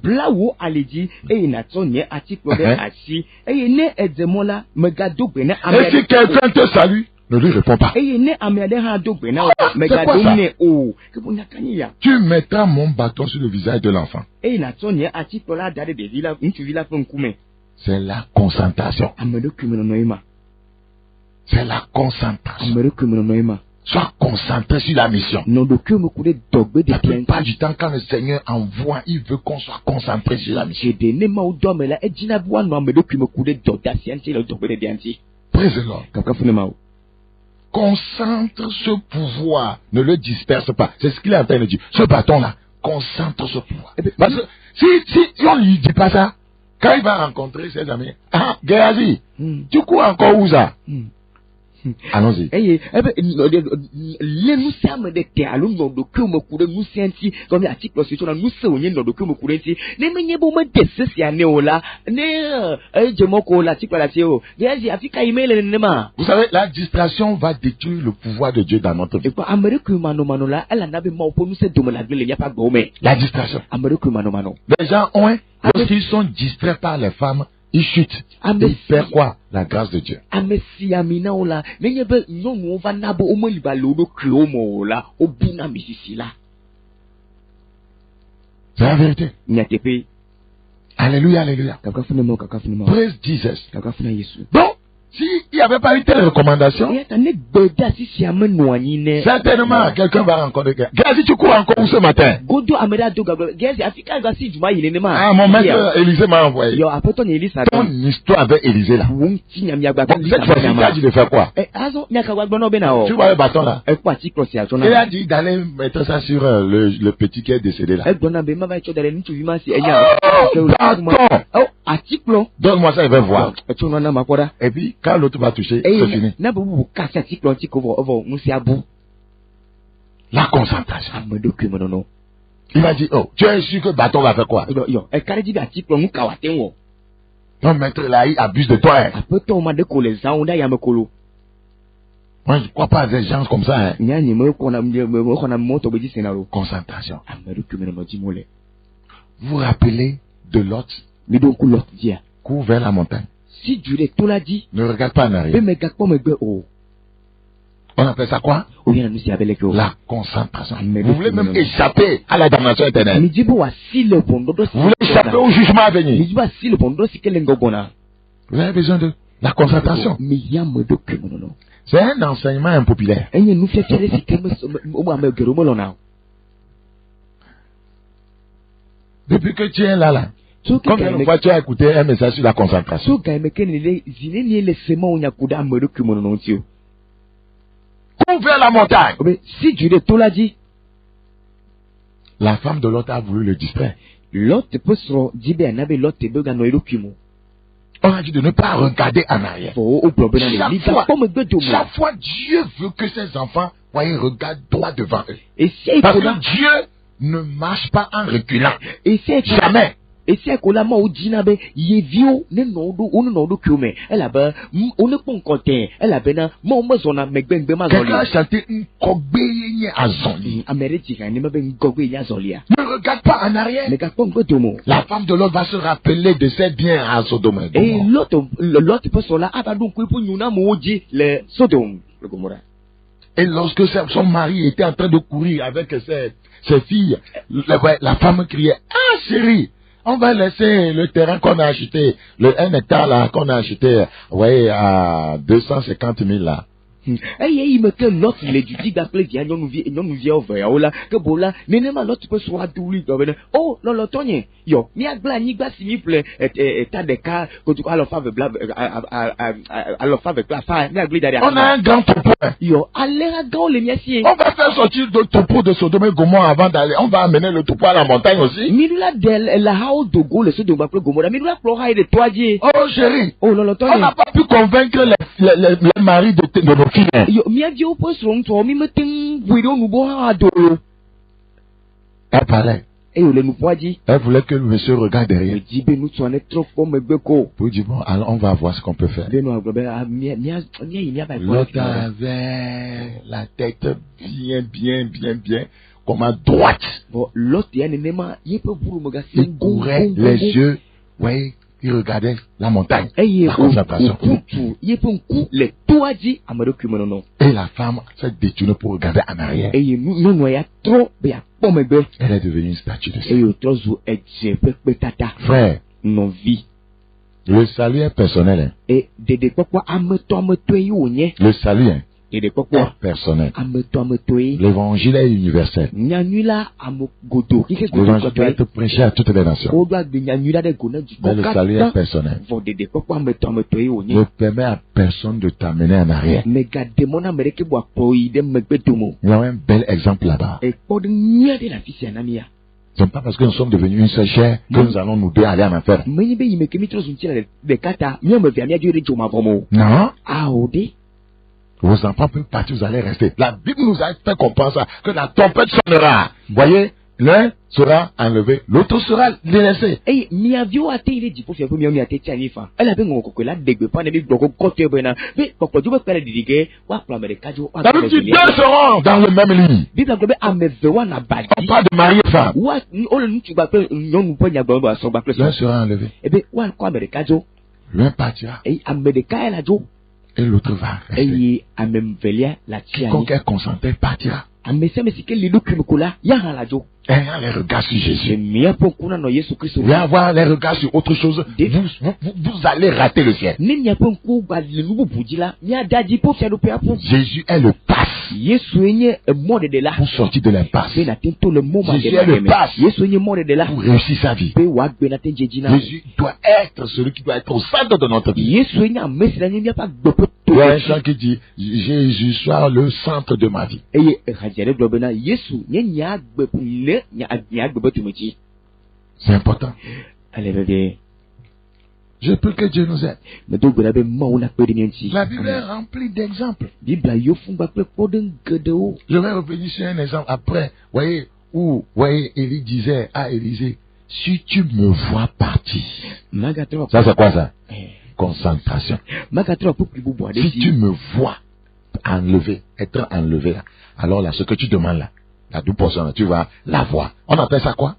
Blawo Aledi, et Natonye, Atipode, Assi, et ne Edzemola, Megado Bene, et si quelqu'un te salue, ne lui réponds pas. Et ne Amédéha Bene, Megado Bene, oh, tu mettras mon bâton sur le visage de l'enfant. Et Natonye, Atipola, Dade de Villa, une villa from Kume. C'est la concentration. C'est la concentration. Sois concentré sur la mission. La plupart du temps, quand le Seigneur envoie, il veut qu'on soit concentré sur la mission. Praise the Lord. Concentre ce pouvoir, ne le disperse pas. C'est ce qu'il est en train de dire. Ce bâton-là, concentre ce pouvoir. Parce que si on ne lui dit pas ça, quand il va rencontrer ses amis, ah, Géasi, tu cours encore où ça? Allons-y. Vous savez, la distraction va détruire le pouvoir de Dieu dans notre vie. La distraction. Les gens ont, lorsqu'ils sont distraits par les femmes, ils chutent. Ils perdent quoi? La grâce de Dieu. C'est la vérité. Alléluia, alléluia. Praise Jesus. Donc, s'il n'y avait pas eu telle recommandation, certainement quelqu'un va rencontrer quelqu'un. Géasi, tu cours encore où ce matin? Ah, mon maître Élisée m'a envoyé. Ton histoire avec Élisée là. Bon, cette fois-ci, tu as dit de faire quoi? Tu vois le bâton là? Il a dit d'aller mettre ça sur le petit qui est décédé là. Donne-moi ça, il va voir. Et puis, quand l'autre va toucher, c'est fini. La concentration. Il va dire, oh, tu es sûr que le bâton va faire quoi? Ton maître là, il abuse de toi. Hein. Moi, je ne crois pas à des gens comme ça. Hein. Concentration. Vous vous rappelez de Lot? Cours vers la montagne. Ne regarde pas en arrière. On appelle ça quoi? La concentration. Vous voulez même échapper à la damnation éternelle. Vous voulez échapper au jugement à venir. Vous avez besoin de la concentration. C'est un enseignement impopulaire. Depuis que tu es là. Combien de fois tu as écouté un message sur la concentration? Cours vers la montagne. La femme de Lot a voulu le distraire. On a dit de ne pas regarder en arrière. Chaque fois, Dieu veut que ses enfants regardent droit devant eux. Parce que Dieu ne marche pas en reculant. Jamais. Et c'est que la mort d'Inabe, Yevio, Nenodo, Kume, elle a ben, on ne peut compter, elle a ben, mon mazona, Megben Bema. Quelqu'un a chanté une cobéie à Zoli. Américain, ne me ben gobé à Zolia. Ne regarde pas en arrière. La femme de l'autre va se rappeler de ses biens à Sodome. Et l'autre personne là, a donc pour nous n'amoudi le Sodome, le Gomorrah. Et lorsque son mari était en train de courir avec ses filles, la femme criait, ah chérie! On va laisser le terrain qu'on a acheté, le 1 hectare là qu'on a acheté, à 250 000 là. Il me que l'autre, il est du dit d'appeler bien, nous vient au verre, là, que bola, n'énément l'autre peut soit douli, oh, non, l'automne, yo, mi a gla, ni gla, s'il plaît, t'as des cas, que tu as le fave blab, à le fave classe, mi a gla derrière. On a un grand topo, yo, allez, à gant les miassiers. On va faire sortir le topo de Sodome et Gomorrhe avant d'aller, on va amener le topo à la montagne aussi. Milula del, la hao de go, le Sodome va Gomorrhe, milula plora et de toadier. Oh, chérie. Oh, l'automne. On n'a pas pu convaincre les maris de nos filles. Yo, mia Dieu peut se rendre, mi me ting, guido nous boire à dos. Elle parlait. Elle voulait que le monsieur regarde derrière. Pour dire, bon, alors on va voir ce qu'on peut faire. L'autre avait la tête bien, comme à droite. Il courait les yeux, oui, il regardait la montagne. La concentration. Et la femme s'est détournée pour regarder en arrière. Elle est devenue une statue de sel. Frère, le salut est personnel. Hein. Le salut est personnel. L'évangile est universel. L'évangile doit être prêché à toutes les nations. Mais le salut est personnel. Ne permets à personne de t'amener en arrière. Il y a un bel exemple là-bas. Ce n'est pas parce que nous sommes devenus une seule chair que nous allons nous aller en enfer. Non. Vos enfants peuvent partir, vous allez rester. La Bible nous a fait comprendre ça, que la tempête sonnera. Voyez, l'un sera enlevé, l'autre sera délaissé. D'habitude, deux seront dans le même lit. On parle de mari et femme. L'un sera enlevé. L'un partira. Et l'autre va rester. Quiconque est concentré partira. Ayant les regards sur Jésus. Vous avoir les regards sur autre chose, vous allez rater le ciel. Jésus est le pass pour sortir de l'impasse. Jésus est le pass pour réussir sa vie. Jésus doit être celui qui doit être au centre de notre vie. Il y a un chant qui dit Jésus soit le centre de ma vie. C'est important. Je peux que Dieu nous aide. La Bible est remplie d'exemples. Je vais revenir sur un exemple après. Voyez, Élie disait à Élisée, si tu me vois partir. Ça c'est quoi ça? Concentration. Si tu me vois être enlevé là, alors là, ce que tu demandes là, la 12%, tu vas la voir. On appelle ça quoi?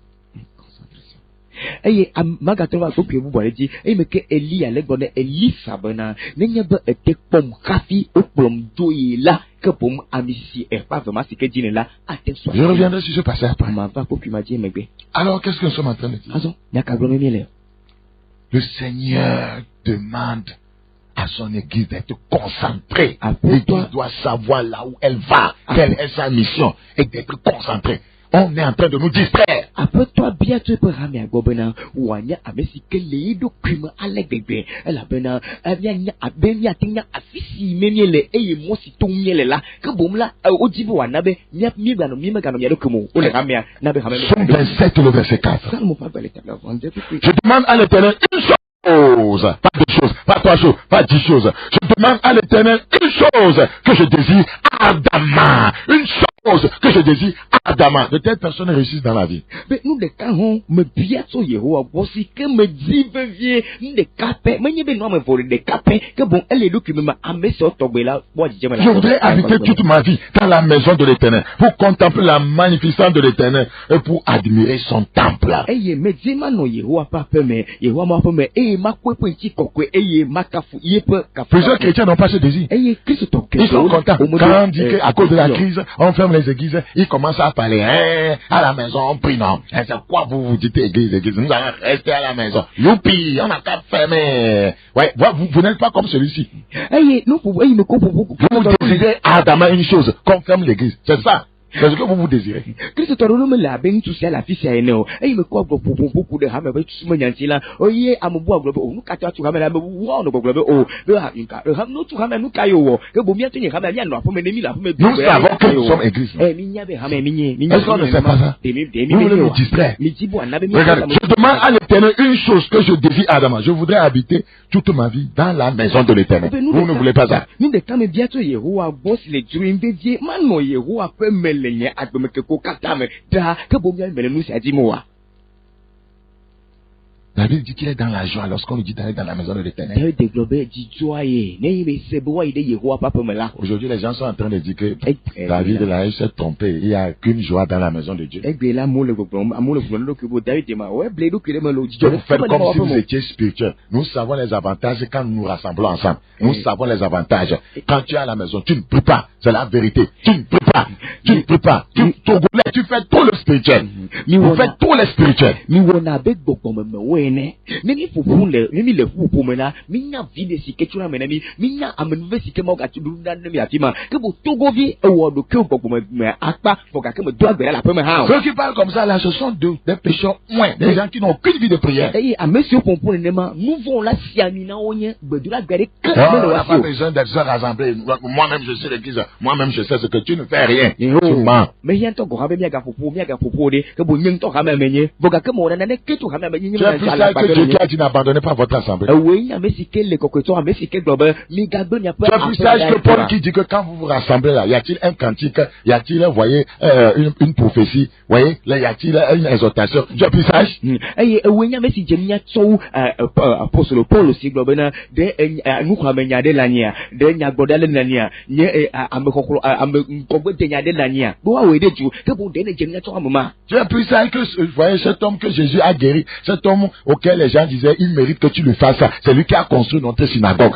Je reviendrai sur ce passage après. Alors, qu'est-ce que nous sommes en train de dire? Le Seigneur demande à son église d'être concentrée. L'église doit savoir là où elle va, quelle est sa mission, et d'être concentrée. On est en train de nous distraire. Somme 27, le verset 4. Je demande à l'Éternel une chose. Pas deux choses, pas trois choses, pas 10 choses. Je demande à l'Éternel une chose que je désire ardemment. Une chose que je désire ardemment. De telles personnes réussissent dans la vie. Je voudrais habiter toute ma vie dans la maison de l'Éternel pour contempler la magnificence de l'Éternel et pour admirer son temple. Plusieurs chrétiens n'ont pas ce désir. Ils sont contents. Quand on dit qu'à cause de la crise, on ferme les églises, ils commencent à parler. À la maison, on prie, non. C'est quoi vous dites église? Nous allons rester à la maison. Youpi, on n'a qu'à fermer. Ouais, vous n'êtes pas comme celui-ci. Vous désirez ardemment une chose, qu'on ferme l'église. C'est ça. C'est ce que vous désirez. Nous savons que nous sommes église. Est-ce qu'on ne sait pas ça? Vous voulez nous distraire. Regardez, je demande à l'Éternel une chose que je désire ardemment. Je voudrais habiter toute ma vie dans la maison de l'Éternel. Vous ne voulez pas ça? David dit qu'il est dans la joie lorsqu'on lui dit d'aller dans la maison de l'Éternel. Aujourd'hui, les gens sont en train de dire que David là, il s'est trompé. Il n'y a qu'une joie dans la maison de Dieu. Vous faites comme si vous étiez spirituel. Nous savons les avantages quand nous nous rassemblons ensemble. Nous savons les avantages. Quand tu es à la maison, tu ne pries pas. C'est la vérité. Tu ne pries pas. Tu ne pries pas. Tu fais tout le spirituel. Vous faites tout le spirituel. Ceux qui parlent comme ça là, ce sont des pécheurs moins, des gens qui n'ont aucune vie de prière. On n'a pas besoin d'être se rassembler. Moi-même je sais l'église, moi-même je sais ce que tu ne fais rien. Tu mens. Tu es plus sage que Dieu qui a dit n'abandonnez pas votre assemblée. Tu es plus sage que Paul qui dit que quand vous vous rassemblez là, y a-t-il un cantique, y a-t-il, voyez, une prophétie, voyez, là y a-t-il une exhortation. Tu es plus sage. Apôtre Paul aussi globena de nous ramenya de lania de nyagodale lania nye lania tu es plus sage que voyez cet homme que Jésus a guéri, cet homme auquel les gens disaient il mérite que tu lui fasses ça, c'est lui qui a construit notre synagogue.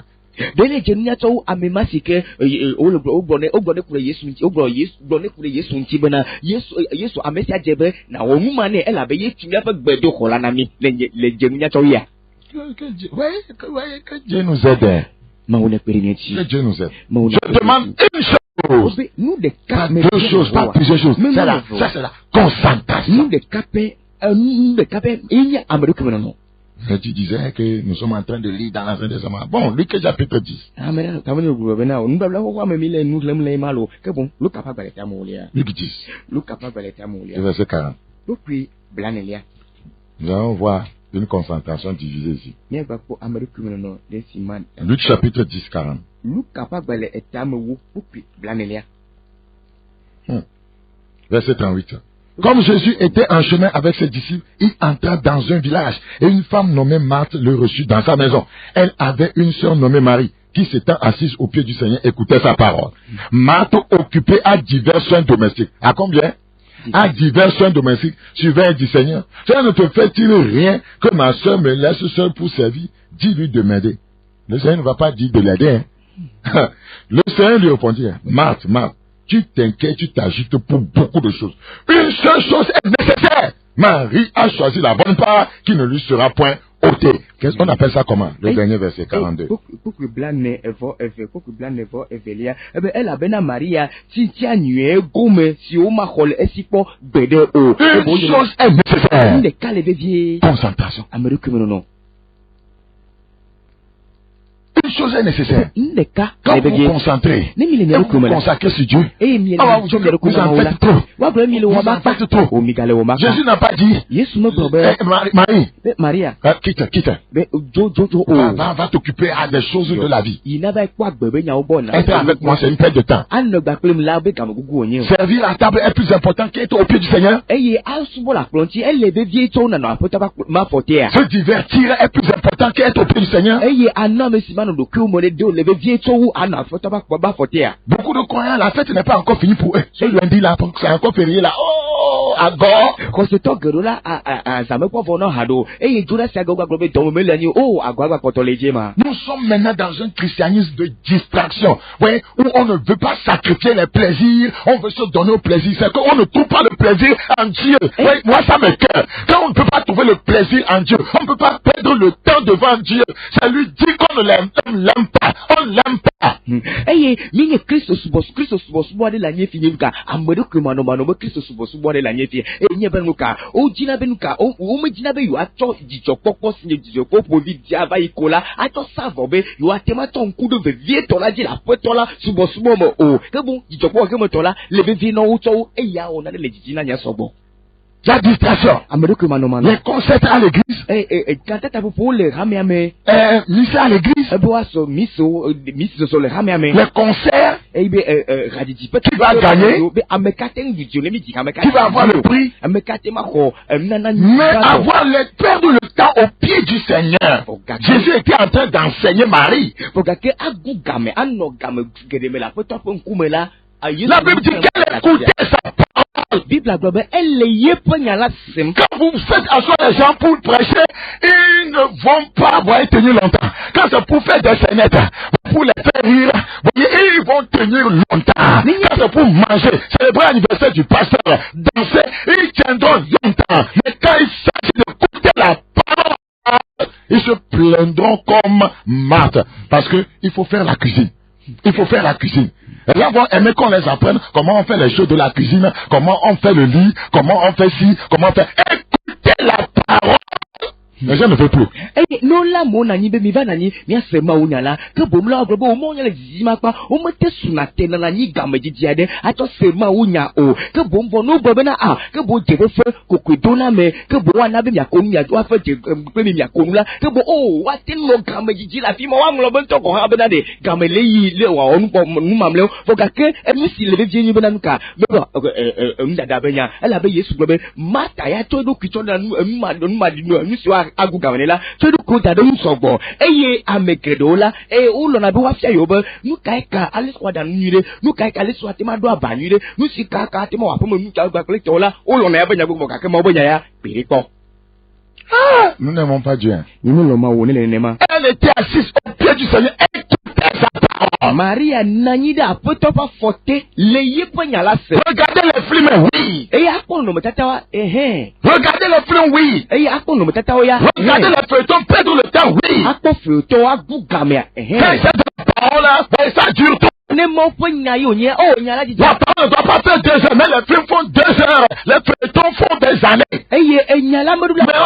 Que Dieu nous aide. Que Dieu nous aide. Je demande une chose. Pas deux choses, pas plusieurs choses. Ça c'est la concentration. Tu disais que nous sommes en train de lire dans l'Ancien Testament. Bon, Luc chapitre 10. Luc 10. Verset 40. Nous allons voir une concentration divisée ici. Luc chapitre 10, 40. Verset 38. Comme Jésus était en chemin avec ses disciples, il entra dans un village et une femme nommée Marthe le reçut dans sa maison. Elle avait une sœur nommée Marie qui s'étant assise au pied du Seigneur écoutait sa parole. Marthe occupée à divers soins domestiques. À combien? À divers soins domestiques. Suivant et dit Seigneur, ça ne te fait-il rien que ma sœur me laisse seule pour servir? Dis-lui de m'aider. Le Seigneur ne va pas dire de l'aider. Hein? Le Seigneur lui répondit, Marthe, Marthe, tu t'inquiètes, tu t'agites pour beaucoup de choses. Une seule chose est nécessaire. Marie a choisi la bonne part qui ne lui sera point ôtée. Qu'est-ce qu'on appelle ça comment? Le dernier verset 42. Une chose est nécessaire. Concentration. Une chose est nécessaire. Quand vous vous concentrez, et vous vous consacrez sur Dieu, vous en faites trop. Vous en faites trop. Jésus n'a pas dit, Marie, quitte. Va t'occuper à des choses de la vie. Être avec moi, c'est une perte de temps. Servir la table est plus important qu'être au pied du Seigneur. Se divertir est plus important qu'être au pied du Seigneur. Beaucoup de croyants, la fête n'est pas encore finie pour eux. Ce lundi là, c'est encore férié là. Oh, à Gor. Nous sommes maintenant dans un christianisme de distraction. Voyez, où on ne veut pas sacrifier les plaisirs, on veut se donner au plaisir. C'est qu'on ne trouve pas le plaisir en Dieu. Voyez, moi ça m'écoeure. Quand on ne peut pas trouver le plaisir en Dieu, on ne peut pas perdre le temps devant Dieu. Ça lui dit qu'on ne l'aime pas. On ne l'aime pas. La distraction. Les concerts à l'église. Missa à l'église. Les concerts. Qui va gagner? Qui va avoir le prix? Mais avoir perdu le temps au pied du Seigneur. Jésus était en train d'enseigner Marie. La Bible dit qu'elle écoutait sa parole. Quand vous faites asseoir les gens pour prêcher, ils ne vont pas tenir longtemps. Quand c'est pour faire des scénettes, pour les faire rire, ils vont tenir longtemps. Quand c'est pour manger, célébrer l'anniversaire du pasteur, danser, ils tiendront longtemps. Mais quand il s'agit d'écouter la parole, ils se plaindront comme Marthe. Parce que il faut faire la cuisine. Il faut faire la cuisine. Et là, vont aimer qu'on les apprenne comment on fait les choses de la cuisine, comment on fait le lit, comment on fait ci, comment on fait... Écoutez la parole. Mais je ne veux plus. agu gawanela to du ko da do sogbo eye amekedola ulo na bi wa fia yobe nu kai ka aliswa da nyire nu kai ka aliswa te ma do abanyire nu sika ka te ma wa pomo nu ka gba kle tola ulo na ebe nya gbogbo ka ke ma obonya ya piriko. Nous n'aimons pas Dieu. Elle était assise au pied du Seigneur. Maria Nanida Potopa Forte les regardez les films, oui. Et regardez les films, oui. Et regardez les feuilletons, perdre le temps, oui. Ça dure tout. La parole ne doit pas faire 2 heures, mais les films font 2 heures, les feuilletons font des années. Mais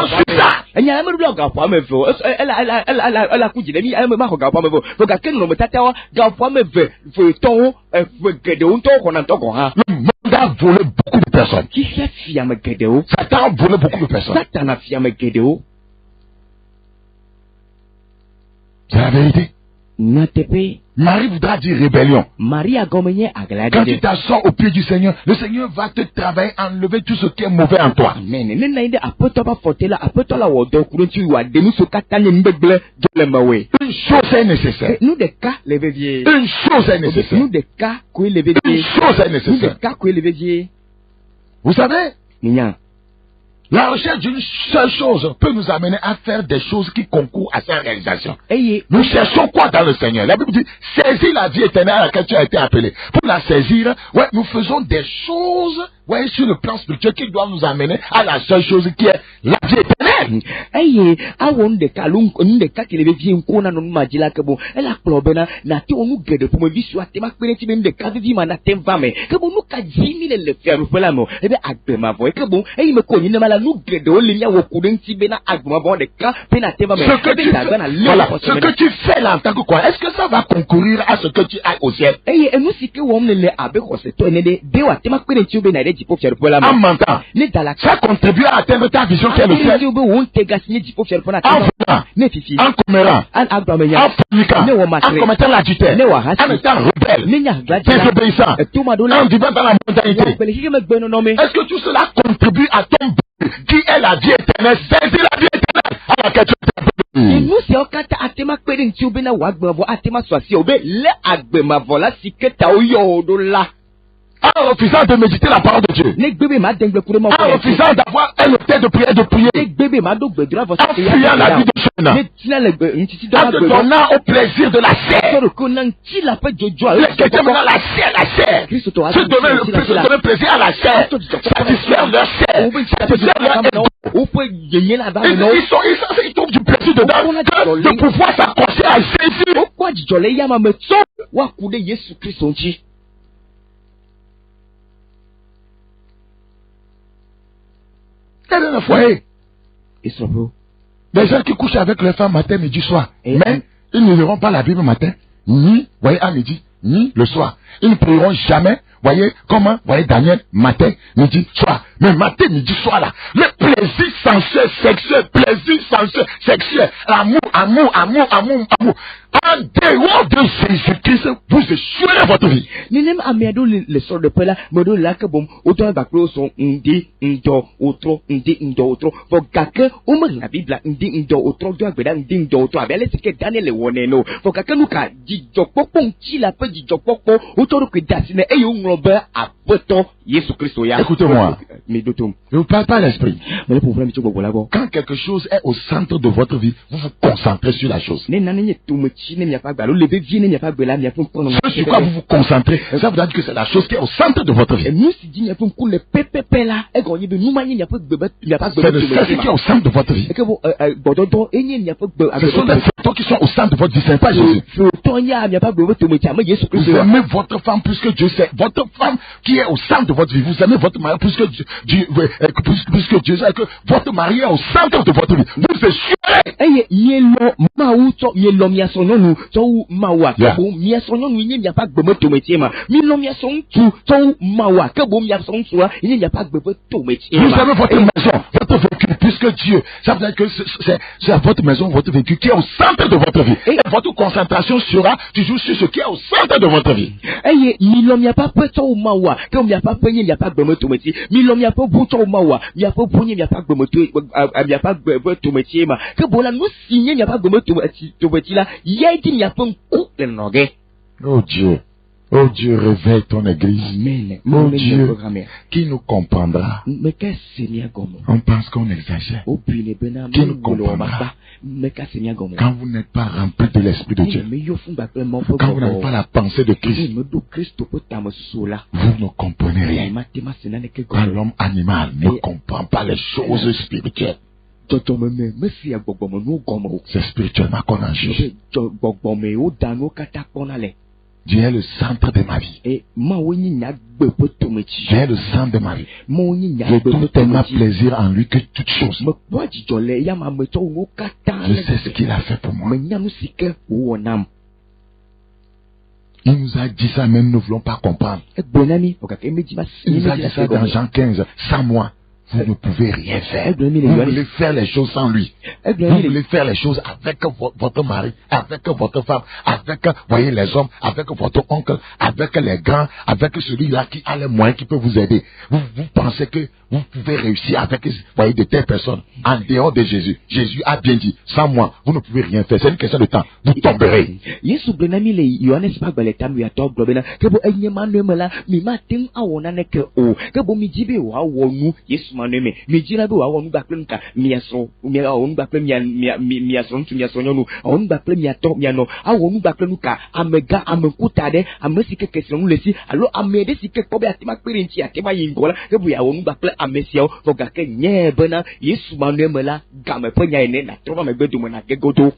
ensuite ça. Le monde a volé beaucoup de personnes. Satan a volé beaucoup de personnes. C'est la vérité. Marie voudra dire rébellion. Quand tu t'assois au pied du Seigneur, le Seigneur va te travailler, enlever tout ce qui est mauvais en toi. Une chose est nécessaire. Une chose est nécessaire. Une chose est nécessaire. Vous savez? La recherche d'une seule chose peut nous amener à faire des choses qui concourent à sa réalisation. Nous cherchons quoi dans le Seigneur? La Bible dit, saisis la vie éternelle à laquelle tu as été appelé. Pour la saisir, nous faisons des choses sur le plan spirituel qui doivent nous amener à la seule chose qui est la vie éternelle. Ce que tu fais là en tant que quoi, est-ce que ça va concourir à ce que tu as au ciel? En mentant, ça contribue à atteindre ta vision qui est le ciel. En commérant, en forniquant, en commettant l'adultère, en étant rebelle, désobéissant, en vivant dans la mondanité. Est-ce que tout cela contribue à ton but qui est la vie éternelle? Saisis la vie éternelle à laquelle tu es appelé. En refusant de méditer la parole de Dieu, en refusant d'avoir un hôtel de prière, en fuyant la vie de jeune, en te donnant au plaisir de la chair. Les chrétiens maintenant la chair, se donner plaisir à la chair, satisfaire leur chair, satisfaire leur ego. Ils trouvent du plaisir dedans de pouvoir s'accrocher à Jésus. Quel est le foyer? Des gens qui couchent avec leurs femmes matin, midi, soir. Mais ils ne liront pas la Bible matin, ni à midi, ni le soir. Ils ne prieront jamais voyez comment, voyez Daniel, matin, midi, soir. Mais matin, midi, soir là, le plaisir sensuel, sexuel, amour. En dehors de Jésus-Christ, vous échouez votre vie. Ninem amiado le sort de pela, modo lakabom, autant baklo son ndo otro. For kake, na Bible, ndo otro, ndo otro. Abele sike Daniel le woneno. For kake nuka, di jokpokpon, chila pe di jokpokpo, autour que dasine, et yon robe à peton, Jésus Christ. Écoutez-moi. Je vous parle pas l'esprit. Mais le problème, c'est que quand quelque chose est au centre de votre vie, vous vous concentrez sur la chose. Sur quoi vous vous concentrez, ça veut dire que c'est la chose qui est au centre de votre vie. C'est le sexe qui est au centre de votre vie. Ce sont les photos qui sont au centre de votre vie, ce n'est pas Jésus. Vous aimez votre femme plus que Dieu sait. Votre femme qui est au centre de votre vie. Vous aimez votre mari plus que Dieu sait que votre mari est au centre de votre vie. Vous échouez. Vous avez votre maison, votre vécu plus que Dieu. Ça veut dire que c'est votre maison, votre vécu qui est au centre de votre vie. Et votre concentration sera toujours sur ce qui est au centre de votre vie. Oh Dieu. Oh Dieu, réveille ton église. Oh Dieu, qui nous comprendra? On pense qu'on exagère. Qui nous comprendra? Quand vous n'êtes pas rempli de l'Esprit de Dieu, quand vous n'avez pas la pensée de Christ, vous ne comprenez rien. Quand l'homme animal ne comprend pas les choses spirituelles, c'est spirituellement qu'on en juge. Dieu est le centre de ma vie. Dieu est le centre de ma vie. Je trouve tellement plaisir en lui que toute chose. Je sais ce qu'il a fait pour moi. Il nous a dit ça, mais nous ne voulons pas comprendre. Il nous a dit ça dans Jean 15, sans moi. Vous ne pouvez rien faire. Vous voulez faire les choses sans lui. Vous voulez faire les choses avec votre mari, avec votre femme, avec, voyez, les hommes, avec votre oncle, avec les grands, avec celui-là qui a les moyens qui peut vous aider. Vous pensez que vous pouvez réussir avec, voyez, de telles personnes en dehors de Jésus. Jésus a bien dit, sans moi, vous ne pouvez rien faire. C'est une question de temps. Vous tomberez.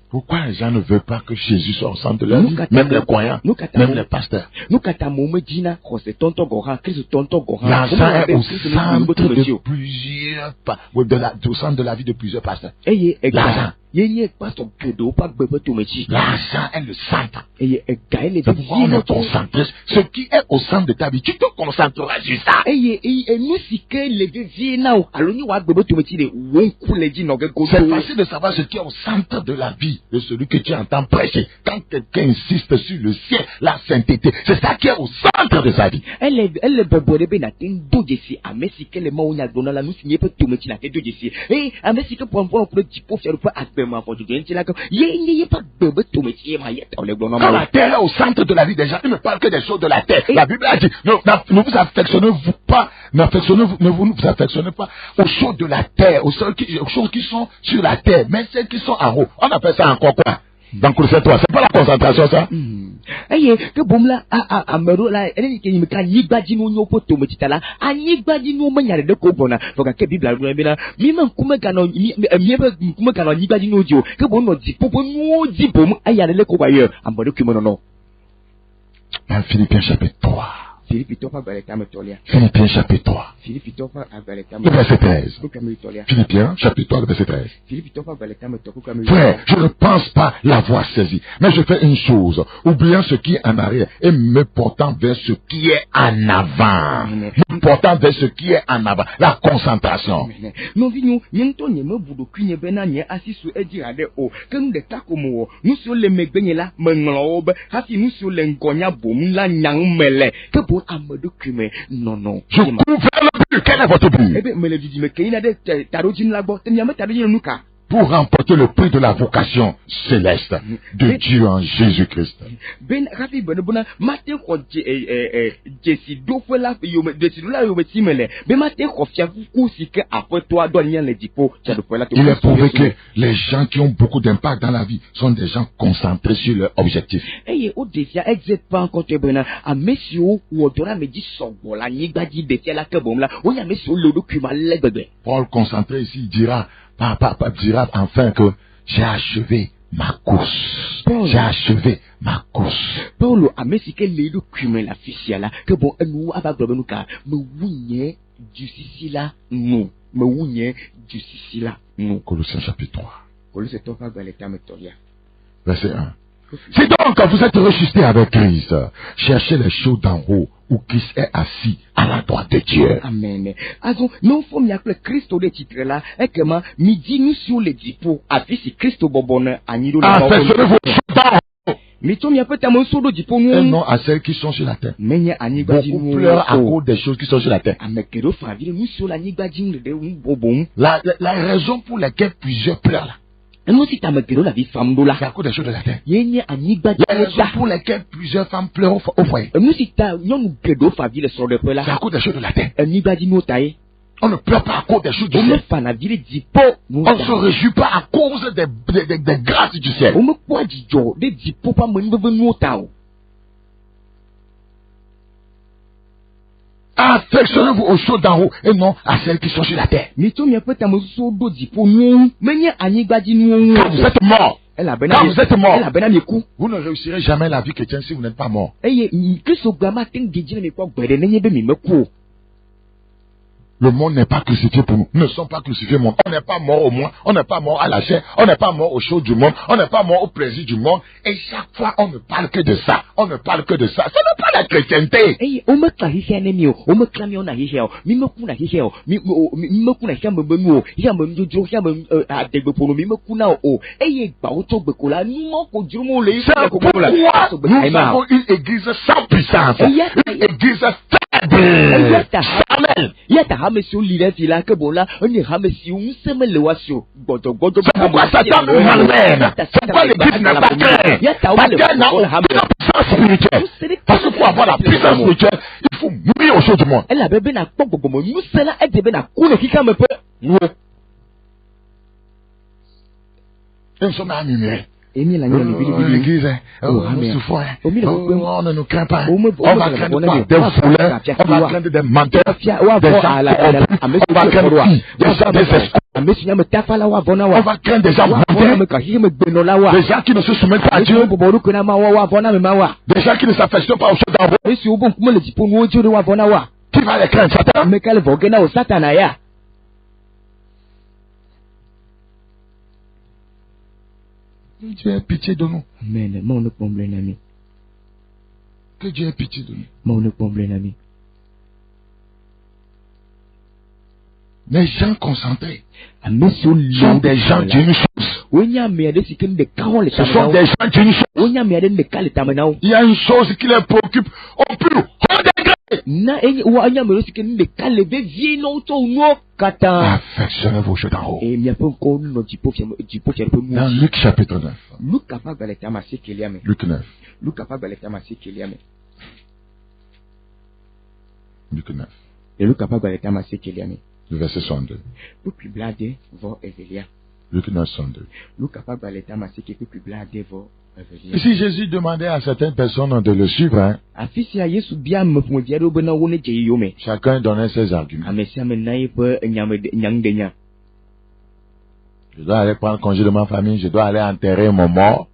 Pourquoi les gens ne veulent pas que Jésus soit au centre de leur vie? Même les croyants, même les pasteurs. L'argent est au centre de plusieurs, au centre de la vie de plusieurs pasteurs. L'argent. L'argent est le centre. C'est pourquoi on est concentré. Ce qui est au centre de ta vie, tu te concentreras sur ça. C'est facile de savoir ce qui est au centre de la vie de celui que tu entends prêcher. Quand quelqu'un insiste sur le ciel, la sainteté, c'est ça qui est au centre de sa vie. Quand la terre est au centre de la vie des gens, il ne parle que des choses de la terre. La Bible a dit, ne vous affectionnez-vous pas, ne vous affectionnez pas aux choses de la terre, aux choses qui sont sur la terre, mais celles qui sont en haut. On appelle ça encore quoi? Dans Colossiens 3, c'est pas la concentration ça? Dans Philippiens chapitre 3. Philippiens chapitre 3. Le verset 13. Philippiens chapitre 3, le verset 13. Frère, je ne pense pas l'avoir saisi, mais je fais une chose, oubliant ce qui est en arrière et me portant vers ce qui est en avant. Me portant vers ce qui est en avant. La concentration. Je cours vers le but. Quel est votre but? Pour remporter le prix de la vocation céleste de Dieu en Jésus-Christ. Il est prouvé que les gens qui ont beaucoup d'impact dans la vie sont des gens concentrés sur leur objectif. Paul concentré ici, il dira enfin que j'ai achevé ma course. J'ai achevé ma course. Paulo amesike ledo kume la fisiala que bon enu abaglobenuka me wunye jusicila no me wunye jusicila no. Colossiens chapitre 3. Colossiens tofa baleta metolia. Verset 1. Si donc vous êtes ressuscité avec Christ, cherchez les choses d'en haut où Christ est assis à la droite de Dieu. Amen. Also, non faut m'y appeler Christ au titre là, et que ma midi nous sur les dipos, affiche Christ au bobonne, à nido la. Affectionnez vos choses d'en haut. Mais tu m'y appelles ta mon solo dipo nous. Et non à celles qui sont sur la terre. Beaucoup pleurent à cause des choses qui sont sur la terre. La raison pour laquelle plusieurs pleurent là. C'est à cause des choses de la terre. La raison pour laquelle plusieurs femmes pleurent au foyer. C'est à cause des choses de la terre. On ne pleure pas à cause des choses du ciel. On ne se réjouit pas à cause des grâces du ciel. Affectionnez-vous aux choses d'en haut et non à celles qui sont sur la terre. Quand vous êtes mort, vous ne réussirez jamais la vie chrétienne si vous n'êtes pas mort. Le monde n'est pas crucifié pour nous. Nous ne sommes pas crucifiés au monde. On n'est pas mort au monde. On n'est pas mort à la chair. On n'est pas mort aux choses du monde. On n'est pas mort au plaisir du monde. Et chaque fois, on ne parle que de ça. On ne parle que de ça. Ce n'est pas la chrétienté. C'est pourquoi nous avons une église sans puissance. Une église faible. Pourquoi Satan nous malmène? Pourquoi l'église n'a pas craint? Parce qu'elle n'a aucune puissance spirituelle. Parce que pour avoir la puissance spirituelle, il faut mourir aux choses du monde. Nous sommes à murmurer. L'église, nous souffrons. On ne nous craint pas. On va craindre quoi? Des voleurs, on va craindre des menteurs, des gens corrompus, on va craindre des gens des escrocs. On va craindre des gens mauvais, des gens qui ne se soumettent pas à Dieu, des gens qui ne s'affectionnent pas aux choses d'en haut. Qui va les craindre? Satan. Dieu ait pitié de nous. Que Dieu ait pitié de nous. Les gens concentrés sont des gens d'une chose. Ce sont des gens d'une chose. Il y a une chose qui les préoccupe au plus haut degré. Affectionnez vos choses d'en haut. Dans Luc chapitre 9. Luc 9. Luc 9. Le verset 62. Luc 9, 62. Ici, Jésus demandait à certaines personnes de le suivre. Hein. Chacun donnait ses arguments. Je dois aller prendre congé de ma famille, je dois aller enterrer mon mort.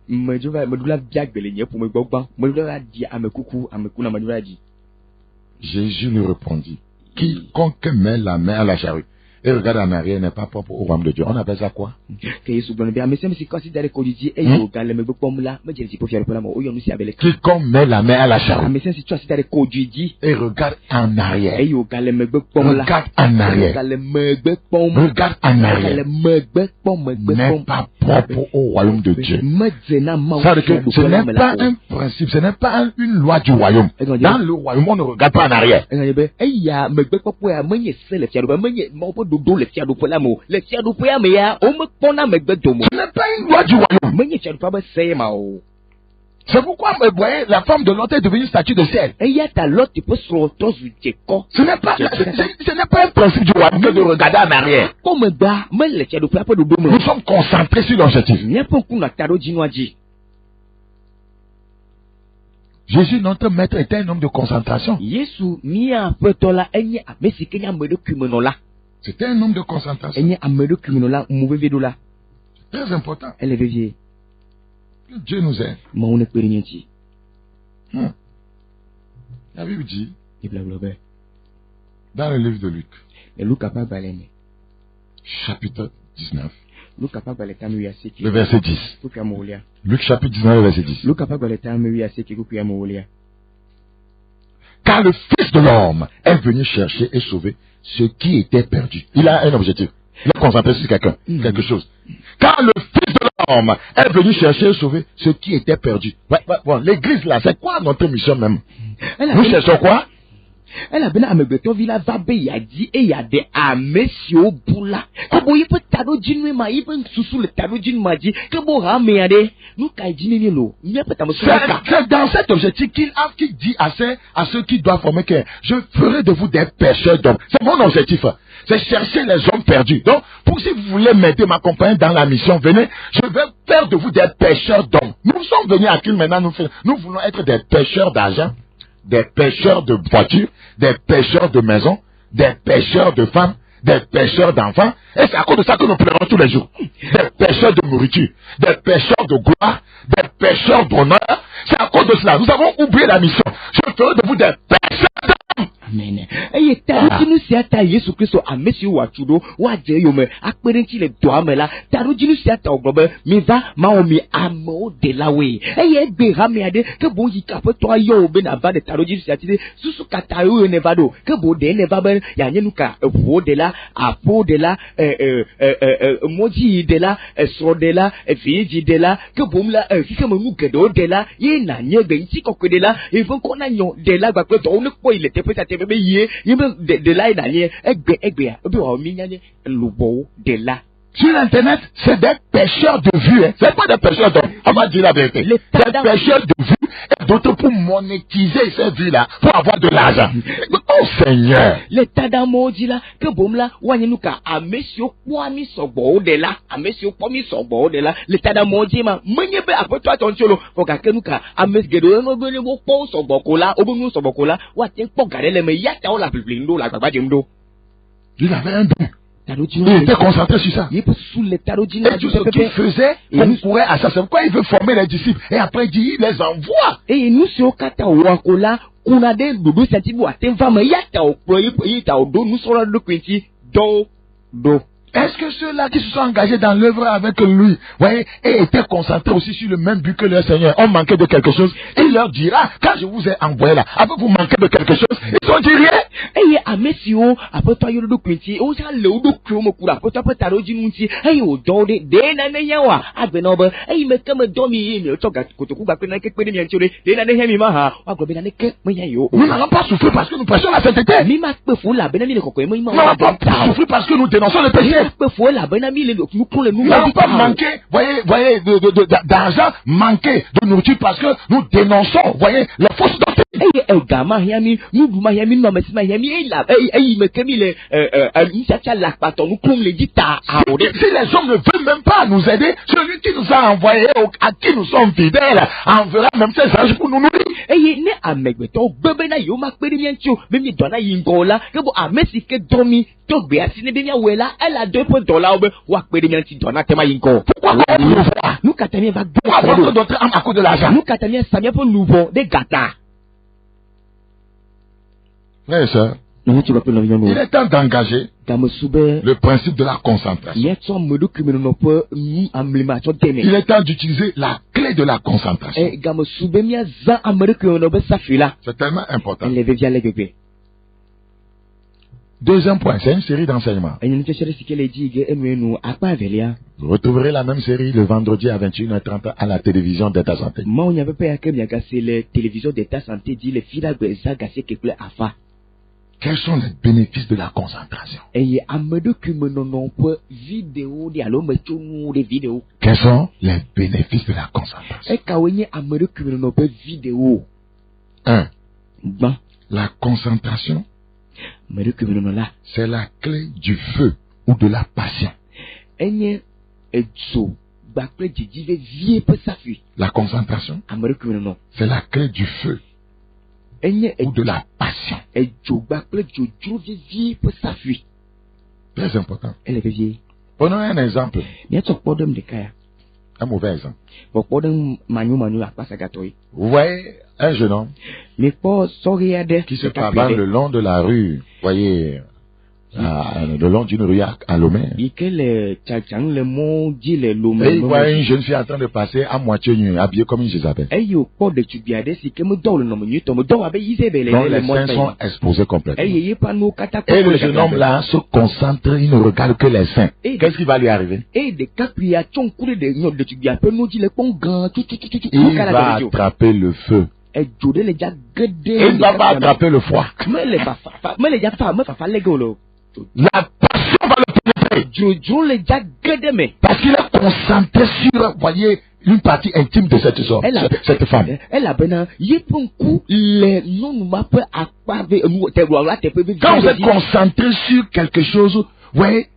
Jésus lui répondit, quiconque met la main à la charrue et regarde en arrière n'est pas propre au royaume de Dieu. On appelle ça quoi? Quiconque met la main à la charrue et regarde en arrière. Regarde en arrière. Regarde en arrière. N'est pas propre au royaume de Dieu. Ça veut dire que ce n'est pas un principe, ce n'est pas une loi du royaume. Dans le royaume, on ne regarde pas en arrière. Ce n'est pas une loi du royaume. C'est pourquoi, vous voyez, la femme de Lot est devenue statue de sel. Ce n'est pas un principe du royaume que de regarder en arrière. Nous sommes concentrés sur l'objectif. Jésus, notre maître, était un homme de concentration. C'était un homme de concentration. C'est très important. Que Dieu nous aide. La Bible dit, dans le livre de Luc, chapitre 19, le verset 10. Luc chapitre 19, le verset 10. Car le Fils de l'homme est venu chercher et sauver ce qui était perdu. Il a un objectif. Il est concentré sur quelqu'un, quelque chose. Car le Fils de l'homme est venu chercher et sauver ce qui était perdu. Bon, l'église là, c'est quoi notre mission même? Nous cherchons quoi? Elle a bien amebeto villa vabe yadi et yade amesio bula. Kabo yipe tado jinwe ma yipe susu le tado jinma di. Kabo rameade nous kaidini lo. C'est dans cet objectif qu'il dit à ceux qui doivent former que je ferai de vous des pêcheurs d'hommes. C'est mon objectif. C'est chercher les hommes perdus. Donc, pour si vous voulez m'aider, m'accompagner dans la mission, venez, je vais faire de vous des pêcheurs d'hommes. Nous sommes venus à qui maintenant nous voulons être des pêcheurs d'argent, des pêcheurs de voitures, des pêcheurs de maisons, des pêcheurs de femmes, des pêcheurs d'enfants. Et c'est à cause de ça que nous pleurons tous les jours. Des pêcheurs de nourriture, des pêcheurs de gloire, des pêcheurs d'honneur. C'est à cause de cela. Nous avons oublié la mission. Je ferai de vous des pêcheurs d'hommes. Amen. Et tarujinu siata Yesu Kristo amesi wachudo waje yome akperenti le doamela tarujinu siata oglobe miva maomi amo de la we. Eye gbe rameade ke bo yika pe to ayo be na va de tarujinu siati susu katayo nevado ke bo de nevaba ya nyenuka vo de la apo de la moji de la so de la fiji de la ke bomla fike menu kedo de la ye na nyebe nti kokwe de la e fon kona nyo de la gba pe to ne ko ile te pe de là et d'aller de là. Sur l'internet, c'est des pêcheurs de vues. Hein. C'est pas des pêcheurs d'hommes. On va dire la vérité. C'est des pêcheurs de vues et d'autres pour monétiser ces vues-là, pour avoir de l'argent. Oh Seigneur. L'état d'amour dit là, que bon là, ouanenuka, à monsieur Kwami Sobo de là, à monsieur Kwami Sobo de là, l'état d'amour dit ma, menyebe après toi ton cholo, pour qu'à kenuka, à monsieur Gedo, no bene mo po Sobokola, obunu Sobokola, ouaten pour garder les meilleurs taola la blindo, la baba jemdo. Il avait un but. Il était concentré sur ça. Et tout ce qu'il faisait, on pourrait à ça. C'est pourquoi il veut former les disciples. Et après, il les envoie. Et nous, si on kata wakola, on a des dodo sentibu aten fama yata o proye yata o do nous sera de quinti do. Est-ce que ceux-là qui se sont engagés dans l'œuvre avec lui, voyez, et étaient concentrés aussi sur le même but que leur Seigneur, ont manqué de quelque chose, il leur dira, quand je vous ai envoyé là, après vous manquez de quelque chose, ils ont dit rien. Et à Messio, après toi, il y a quinti, on s'en le do kromo kura, après toi, peut t'arroger nunti, et au do de nana yawa, à benobe, et il me comme domi, il toga, kotokuba, que n'a que de mianture, de nana yamimaha, à gobe nana que mayayo. Nous n'allons pas souffrir parce que nous prêchons la sainteté. Mima peut fou la benami le cocoy, nous n'allons pas souffrir parce que nous dénonçons le péché. Nous n'allons pas manquer, voyez, d'argent, manquer de nourriture parce que nous dénonçons, voyez, les fausses doctrines. Si les hommes ne veulent même pas nous aider, celui qui nous a envoyés, à qui nous sommes fidèles, enverra même ses anges pour nous nourrir. Elle a $2. Pourquoi nous katamien va d'autres à cause de l'argent. Nous katamien samia pour nouveau des gâteaux. Frères et sœurs, il est temps d'engager le principe de la concentration. Il est temps d'utiliser la clé de la concentration. C'est tellement important. Deuxième point, c'est une série d'enseignements. Vous retrouverez la même série le vendredi à 21h30 à la télévision d'État Santé. Quels sont les bénéfices de la concentration? Quels sont les bénéfices de la concentration? 1. La concentration, c'est la clé du feu ou de la passion. La concentration, c'est la clé du feu ou de la passion. Très important. Prenons un exemple. Un mauvais exemple. Vous voyez un jeune homme qui se promène le long de la rue, voyez, le long d'une rue à Lomé. Et il voit une jeune fille en train de passer à moitié nue, habillée comme une Jézabel. Donc les seins sont exposés complètement. Et le jeune homme là se concentre, il ne regarde que les seins. Qu'est-ce qui va lui arriver? Il va attraper le feu. Et il ne va pas attraper le foie. La passion va le pénétrer. Parce qu'il est concentré sur, voyez, une partie intime de cette femme. Quand vous êtes concentré sur quelque chose, voyez,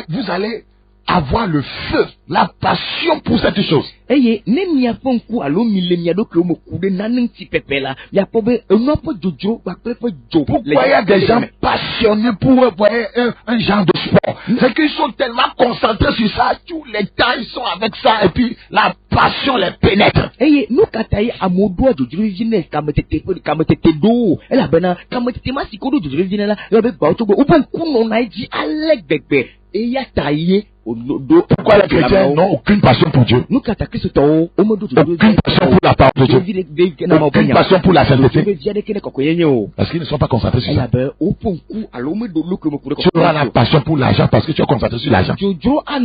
vous allez avoir le feu, la passion pour cette chose. Pourquoi il y a des gens passionnés pour un genre de sport? C'est qu'ils sont tellement concentrés sur ça, tous les temps ils sont avec ça et puis la passion les pénètre. Pourquoi les chrétiens n'ont aucune passion pour Dieu? Aucune passion pour la parole de Dieu. Aucune passion pour la sainteté. Parce qu'ils ne sont pas concentrés sur ça. Tu auras la passion pour l'argent parce que tu es concentré sur l'argent. Tu auras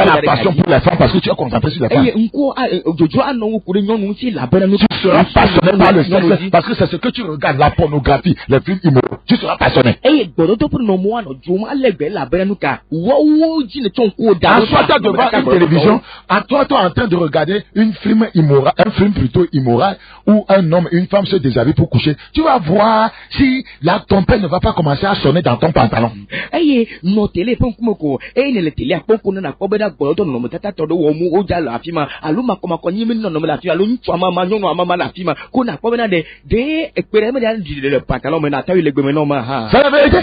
la passion pour les femmes parce que tu es concentré sur les femmes. Tu seras passionné par le sexe parce que c'est ce que tu regardes, la pornographie, les films immoraux. Tu seras passionné. Assois-toi devant une télévision, toi en train de regarder un film plutôt immoral, où un homme et une femme se déshabillent pour coucher. Tu vas voir si ton père ne va pas commencer à sonner dans ton pantalon. C'est la vérité.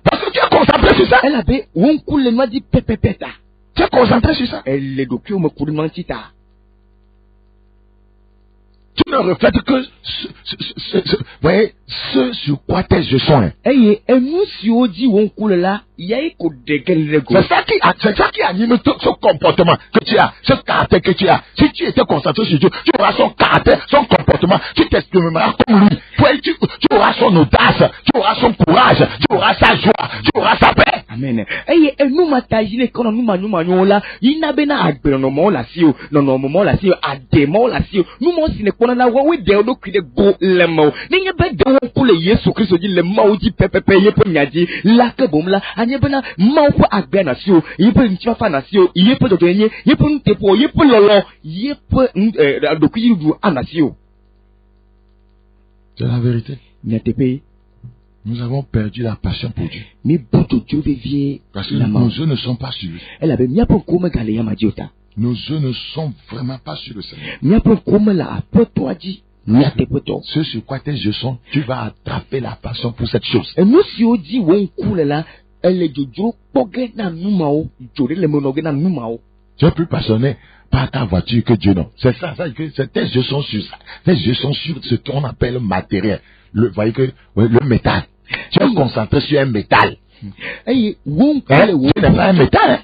Parce que tu es concentré sur ça. Tu es concentré sur ça. Tu ne reflètes que ce sur quoi tes yeux sont. C'est ça qui anime ce comportement que tu as, ce caractère que tu as. Si tu étais concentré sur Dieu, tu auras son caractère, son comportement, tu t'exprimeras comme lui. Tu auras son audace, tu auras son courage, tu auras sa joie, tu auras sa paix. Amen. C'est la vérité. Nous avons perdu la passion pour Dieu. Parce que nos yeux ne sont pas sur lui. Nos yeux ne sont vraiment pas sur le Seigneur. Ce sur quoi tes yeux sont, tu vas attraper la passion pour cette chose. Tu es plus passionné pas ta voiture que Dieu non. C'est ça, tes yeux sont sur ça. Tes yeux sont sur ce qu'on appelle le matériel. Voyez que le métal. Tu es concentré sur un métal. Hey, won Tu n'es pas un métal.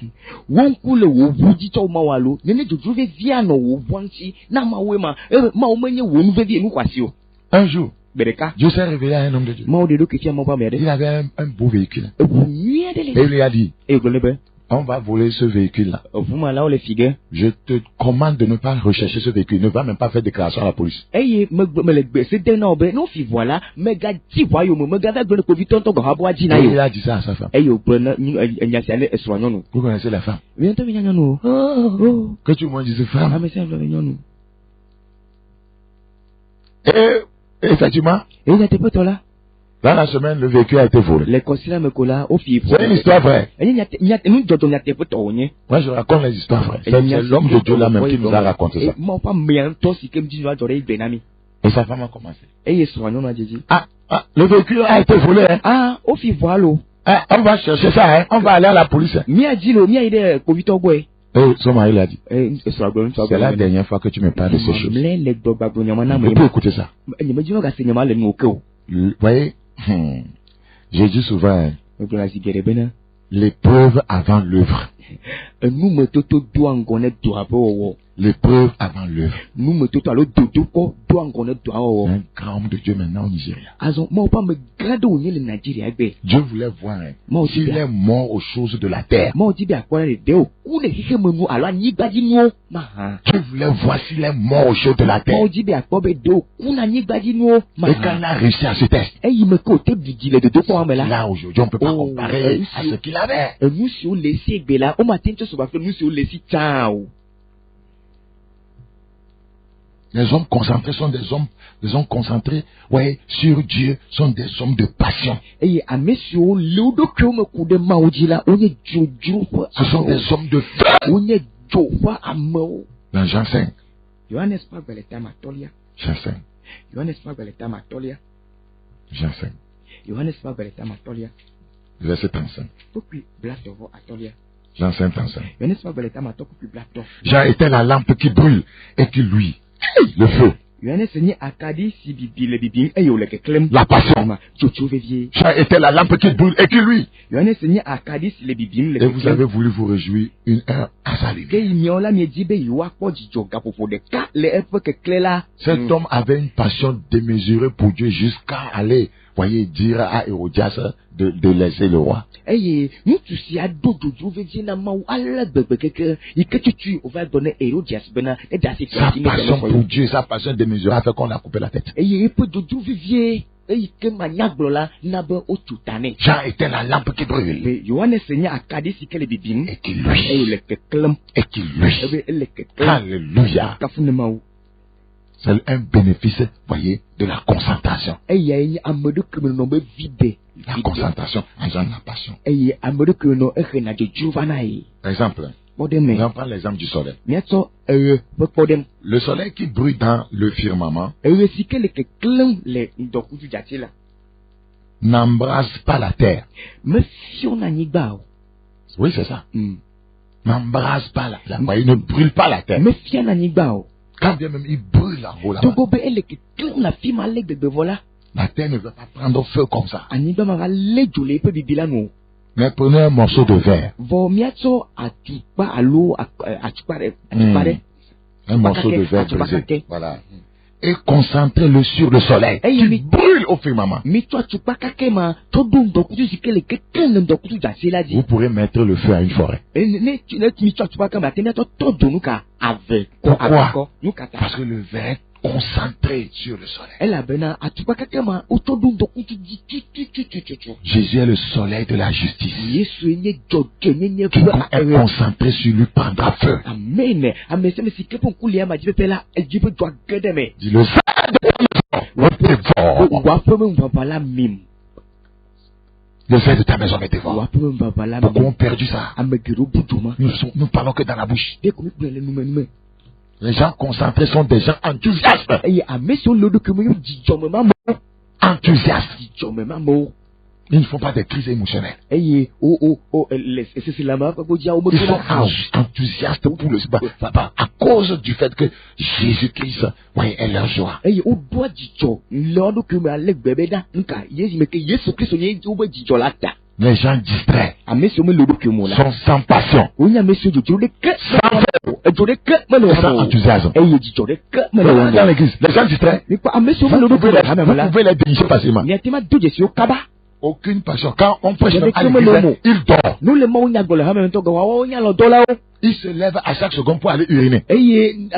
Won kule wo buji to mawalo. Nene jojo ve via no wo wanchi na mawe ma omenye wonu ve vie nu kwasi o. Un jour, Bereka. Dieu s'est révélé à un homme de Dieu. Ma o de do ke fia mo ba mede. Il avait un beau véhicule. E bu nye de Et il le. lui a dit, E go lebe. on va voler ce véhicule-là. Vous ma la o le figue. Je te commande de ne pas rechercher ce véhicule. Ne va même pas faire déclaration à la police. Eye me le gbe se de na obe no fi voilà me ga ti voyo me ga ve ko vi tonto go habo aji na Et il yo. a dit ça à sa femme. Eye o gbe na nya se ale esro nyonu. Vous connaissez la femme? Mi to mi nya nyonu. Oh. Que tu me dises femme. Ah me se le nyonu. Et effectivement, E ya te poto la. dans la semaine, le véhicule a été volé. Le consila me kola o fi. C'est une histoire vraie. Enye nya nous jojo nya te poto onye. Moi, je raconte les histoires vraies. C'est l'homme de Dieu là même qui nous a raconté ça. Mo pa me to si kem di wa jore igbe na mi. Et sa femme a commencé. Eye esro nyonu ajeji. Le véhicule a été volé. Hein. Ah, o fi voilo. On va chercher ça. Hein. On va aller à la police. Hein. Mi ajilo mi ide ko vi to gbo e. Et son mari l'a dit. Esro agbo nso agbo. C'est la dernière fois que tu me parles de ces choses. Le gbogbo agbo nyama na Tu mo. peux écouter ça. Enye me jino ga se nyama le nu oke o. Vous voyez, j'ai dit souvent, hein, Me gbe la si gere bena. l'épreuve avant l'œuvre. Nu me toto do angone do abo wo. L'épreuve avant l'œuvre. Nu me toto alo dodo ko do angone do awo. Un grand homme de Dieu maintenant au Nigeria. Azon mo pa me grado onye le Nigeria gbe. Dieu voulait voir hein, Moi, s'il aussi, est mort aux choses de la terre. Mo ti bi akore le de o. Ku le kike me nu alo anyigbaji nu o. Ma ha. Dieu voulait voir s'il est mort aux choses de la terre. Mo ti bi akore de o. Ku na anyigbaji nu o. Ma Et quand il ha. a réussi à ce test, Eyi me ko te bidi le dodo ko amela. là aujourd'hui, on ne peut pas Oh, comparer à ce qu'il avait. Nous si o le si egbe la. O ma te nto so ba fe nous si o le si chan o. Les hommes concentrés sont des hommes concentrés, ouais, sur Dieu, sont des hommes de passion. Eye amesio le do ko me ku de ma oji la. Onye jojo fo. Ce sont des hommes de feu. Onye jo fa amo. Dans Jean 5, Yohanes pa gbele ta ma tolia. Jean 5, Yohanes pa gbele ta ma tolia. Jean 5, Yohanes pa gbele ta ma tolia. verset 35. Topi blato vo atolia. Jean 5, 35. Yohanes pa gbele ta ma topi blato. Jean était la lampe qui brûle et qui luit. Le feu, Yohanes ni akadi si bibi le bibi eyo le keklem. la passion. Ma chocho vevie. Jean était la lampe qui brûle et qui luit. Yohanes ni akadi si le bibi le Et vous avez voulu vous réjouir une heure à sa lumière. Ke imiola mi dibe yo akpo jijo gapopo de ka le efe kekle la. Cet homme avait une passion démesurée pour Dieu jusqu'à aller, voyez, dire à Hérodias de laisser le roi. Eye, nous tu si ado jojo vevie na ma ala bebe keke. Ike tu on va donner Hérodias bena et da se Sa passion pour Dieu, sa passion démesurée a fait qu'on a coupé la tête. Eye pe jojo vevie. Eye ke manyaglo la na be o tutane. Jean était la lampe qui brûle Be Yohanes ni akadi si ke le bibi. et qui Eyo luit. le keklem. Et qui luit. Ebe le keklem. Alléluia. Kafune ma ou. C'est un bénéfice, voyez, de la concentration. Eye amedo kemeno no be vide. La concentration engendre la passion. Eye amedo kemeno ehena jojo vanae. Par exemple, Podeme. on prend l'exemple du soleil. Miato be podem. Le soleil qui brille dans le firmament Si que le keklem le ndokutu jati la. n'embrase pas la terre. Me fion na nyigba o. Oui, c'est ça. N'embrase pas la terre. Il ne brûle pas la terre. Me fion na nyigba o. Quand bien même il brûle en haut là-bas, Togo be ele keklem la fi ma leg de vola. la terre ne va pas prendre feu comme ça. Anyigba ma ga le jole pe bibila no. Mais prenez un morceau de verre, Vo miato atupa alo atupare. un morceau de verre Atupa brisé. kake. Voilà. Et concentrez-le sur le soleil Hey, qui mais- brûle au firmament. Mito atupa kake ma. Todo ndokutu si que le keklem ndokutu jati la di. Vous pourrez mettre le feu à une forêt. Ne mito atupa kama tena todo nuka avec. Pourquoi? Nuka ta. Parce que le verre est concentré sur le soleil. Elle a bena atupa kake ma. Otodo ndokutu di tu. Jésus est le soleil de la justice. Yesu enye jojo enye Quiconque est concentré sur lui prendra feu. Amen. Amen. Se me si kepo nkuli ya majibe pela ejibe jwa gedeme. Dis le Wa dévore. peme mbabala mim. Le verre de ta maison est Wa dévore. peme mbabala Beaucoup mim. ont perdu ça. Amegiru buduma. Nous parlons que dans la bouche. Dès que nous prenons nume. Les gens concentrés sont des gens enthousiastes. Eye amesi olodo kemo yo jijome mamo. Enthousiastes. Jijome mamo. Ils ne font pas des crises émotionnelles. Ils sont enthousiastes pour le sabbat à cause du fait que Jésus-Christ est leur joie. Les gens distraits sont sans passion, sans enthousiasme. Dans l'église, les gens distraits, vous pouvez les dénicher facilement. Aucune passion. Quand on prêche à l'église, il dort. Il se lève à chaque seconde pour aller uriner. Il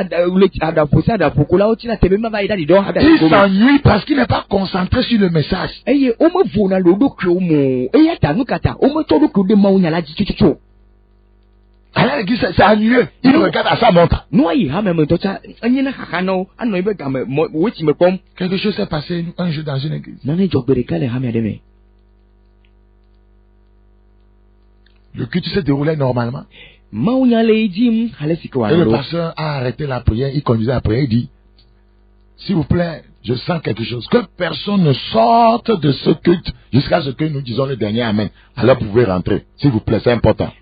s'ennuie parce qu'il n'est pas concentré sur le message. À l'église, c'est ennuyeux. Il regarde à sa montre. Quelque chose s'est passé un jour dans une église. Le culte se déroulait normalement. Et le pasteur a arrêté la prière, il conduisait la prière, il dit, s'il vous plaît, je sens quelque chose. Que personne ne sorte de ce culte jusqu'à ce que nous disons le dernier Amen. Alors vous pouvez rentrer. S'il vous plaît, c'est important.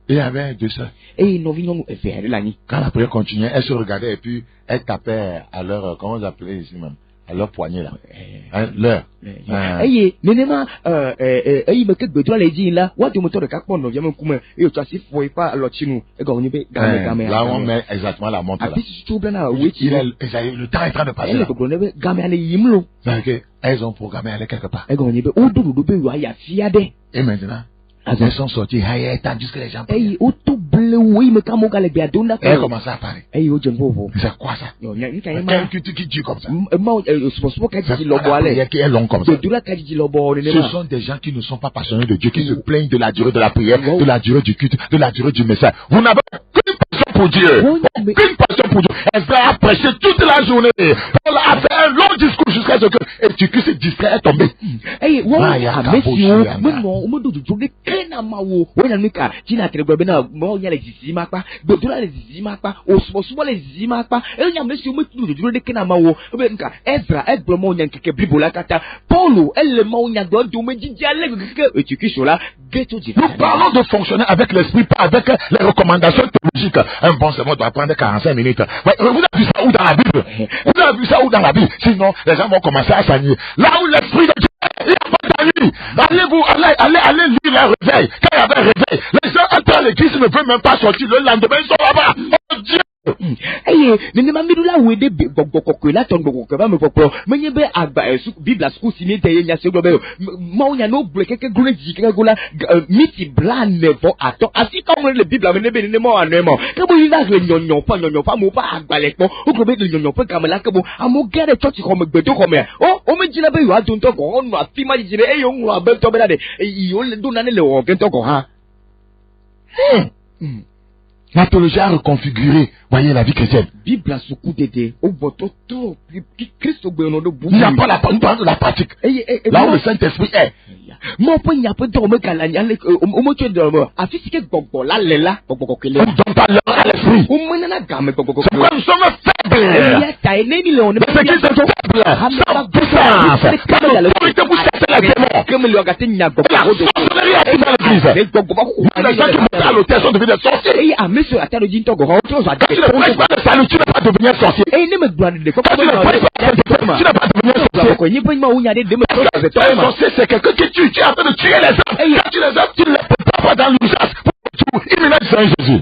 Et il y avait deux sœurs. Quand la prière continuait, elles se regardaient et puis elles tapaient à leur, comment vous appelez ici même, à leur poignet là. Leur. Là on met exactement la montre là. Le temps est en train de passer là. Elles ont programmé aller quelque part. Et maintenant, elles sont sorties, tandis que les gens parlaient. Elles commencent à parler. C'est quoi ça? Quel culte qui dure comme ça? C'est pas la prière qui est longue comme ça. Ce sont des gens qui ne sont pas passionnés de Dieu, qui se plaignent de la durée de la prière, de la durée du culte, de la durée du message. Vous n'avez aucune passion pour Dieu. Aucune passion pour Dieu. Elle a prêché toute la journée. Paul a fait un long discours jusqu'à ce que Étiquus se distrait est tombé. Nous parlons de fonctionner avec l'esprit, pas avec les recommandations théologiques. Un bon sermon doit prendre 45 minutes. Ouais, vous avez vu ça où dans la Bible? Vous avez vu ça où dans la Bible? Sinon, les gens vont commencer à s'ennuyer. Là où l'esprit de Dieu, il n'y a pas d'ennui. Allez lire les réveils. Quand il y avait un réveil, les gens entrent à l'église, ne veulent même pas sortir. Le lendemain, ils sont là-bas. Oh Dieu! La théologie a reconfiguré, voyez, la vie chrétienne. Il n'y a pas la pratique. Là où le Saint-Esprit est. On ne donne pas l'heure à l'esprit. C'est pourquoi nous sommes faibles. C'est qui sont faibles. Sans puissance. Car l'autorité vous chasse les démons. La sorcellerie a été dans l'église. Les gens qui montent à l'autel sont devenus des sorciers. Quand tu ne prêches pas le salut, tu n'es pas devenu un sorcier. Quand tu ne prêches pas le salut, tu n'es pas devenu un sorcier. Un sorcier, c'est quelqu'un qui tue. Tu es en train de tuer les hommes. Quand tu les aimes, tu ne les prépares pas dans l'urgence. Il me laisse Saint Jésus.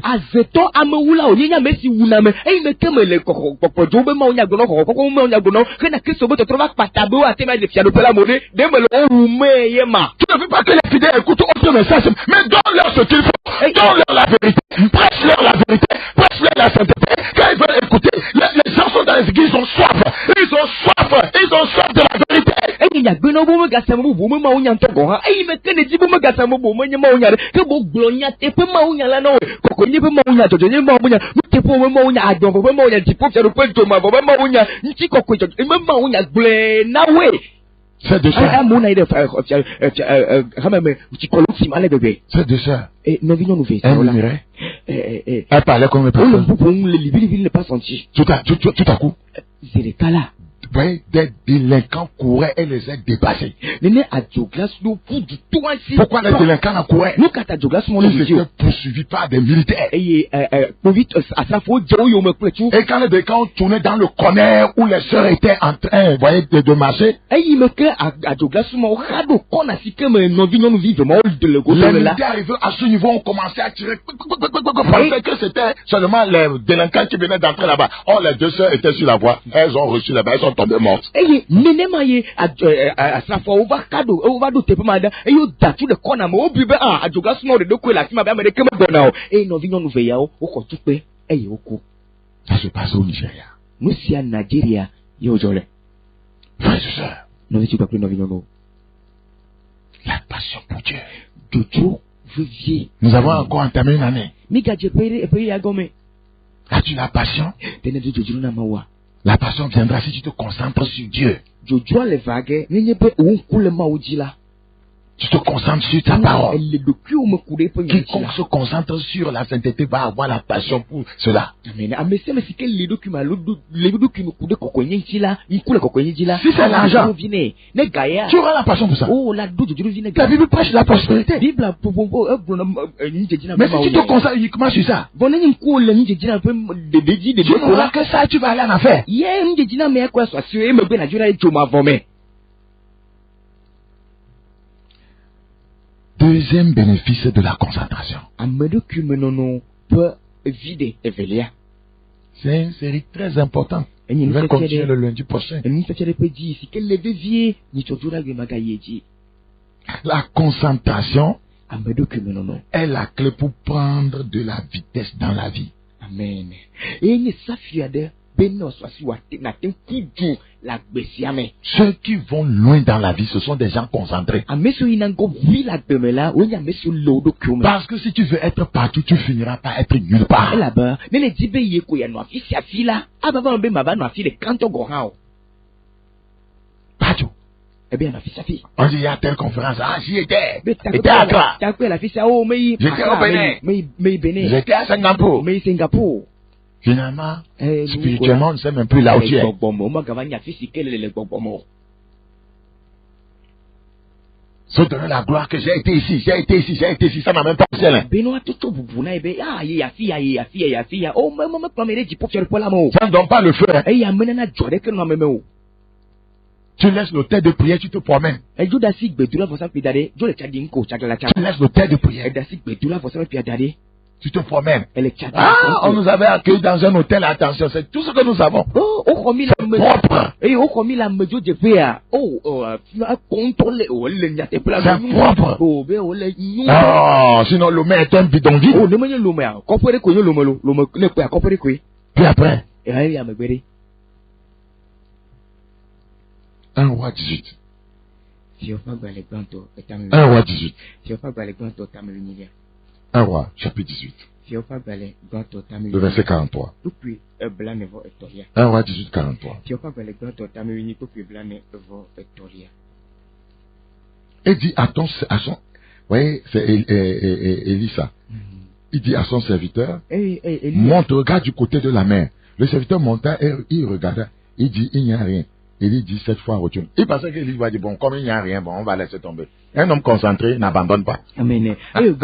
Tu ne veux pas que les fidèles écoutent autre message, mais donne-leur ce qu'il faut. Donne-leur la vérité. Prêche-leur la vérité. Prêche-leur la sainteté. Quand ils veulent écouter, les gens sont dans les églises, ils ont soif. Ils ont soif de la vérité. C'est deux sœurs. C'est deux sœurs. Elle m'irait. Elle parlait comme une personne. Tout à coup. Vous voyez, des délinquants couraient et les a dépassés. Pourquoi les délinquants couraient? Ils étaient poursuivis par des militaires. Et quand les délinquants tournaient dans le corner où les sœurs étaient en train, vous voyez, de marcher, les militaires arrivés à ce niveau ont commencé à tirer. Pensaient que c'était seulement les délinquants qui venaient d'entrer là-bas. Or, les deux sœurs étaient sur la voie. Elles ont reçu là-bas. Elles sont tombées mortes. Ça se passe au Nigeria. Frères et sœurs, la passion pour Dieu. Nous avons encore entamé une année. As-tu la passion? La passion viendra si tu te concentres sur Dieu. Tu te concentres sur ta parole. Quiconque se concentre sur la sainteté va avoir la passion pour cela. Si c'est l'argent, tu auras la passion pour ça. La Bible prêche la prospérité. Mais si tu te concentres uniquement sur ça, tu n'auras que ça et tu vas aller en affaire. Deuxième bénéfice de la concentration. C'est une série très importante. Je vais continuer le lundi prochain. La concentration est la clé pour prendre de la vitesse dans la vie. Amen. Ceux qui vont loin dans la vie, ce sont des gens concentrés. Parce que si tu veux être partout, tu finiras par être nulle part. Partout. On dit il y a telle conférence. Ah, j'y étais. J'étais à Accra. J'étais au Bénin. J'étais à Singapour. Finalement, spirituellement, on ne sait même plus là où tu es. Se donner la gloire que j'ai été ici, ça n'a même pas de ciel. Ça ne donne pas le feu. Tu laisses l'autel de prière, tu te promènes. Tu laisses l'autel de prière. Tu te promènes. Ah, on nous avait accueillis dans un hôtel, attention, c'est tout ce que nous avons. C'est propre. C'est propre. Oh, sinon le maire est un bidonville. Puis après, 1 roi 18. 1 roi 18. 1 roi, chapitre 18. Le verset 43. 1 roi 18, 43. Et dit à son, vous voyez, c'est Élisa. Il dit à son serviteur, monte, regarde du côté de la mer. Le serviteur monta et il regarda. Il dit, il n'y a rien. Il dit, cette fois, retourne. Il pensait qu'il va dire, bon, comme il n'y a rien, bon, on va laisser tomber. Un homme concentré n'abandonne pas. Amen. Il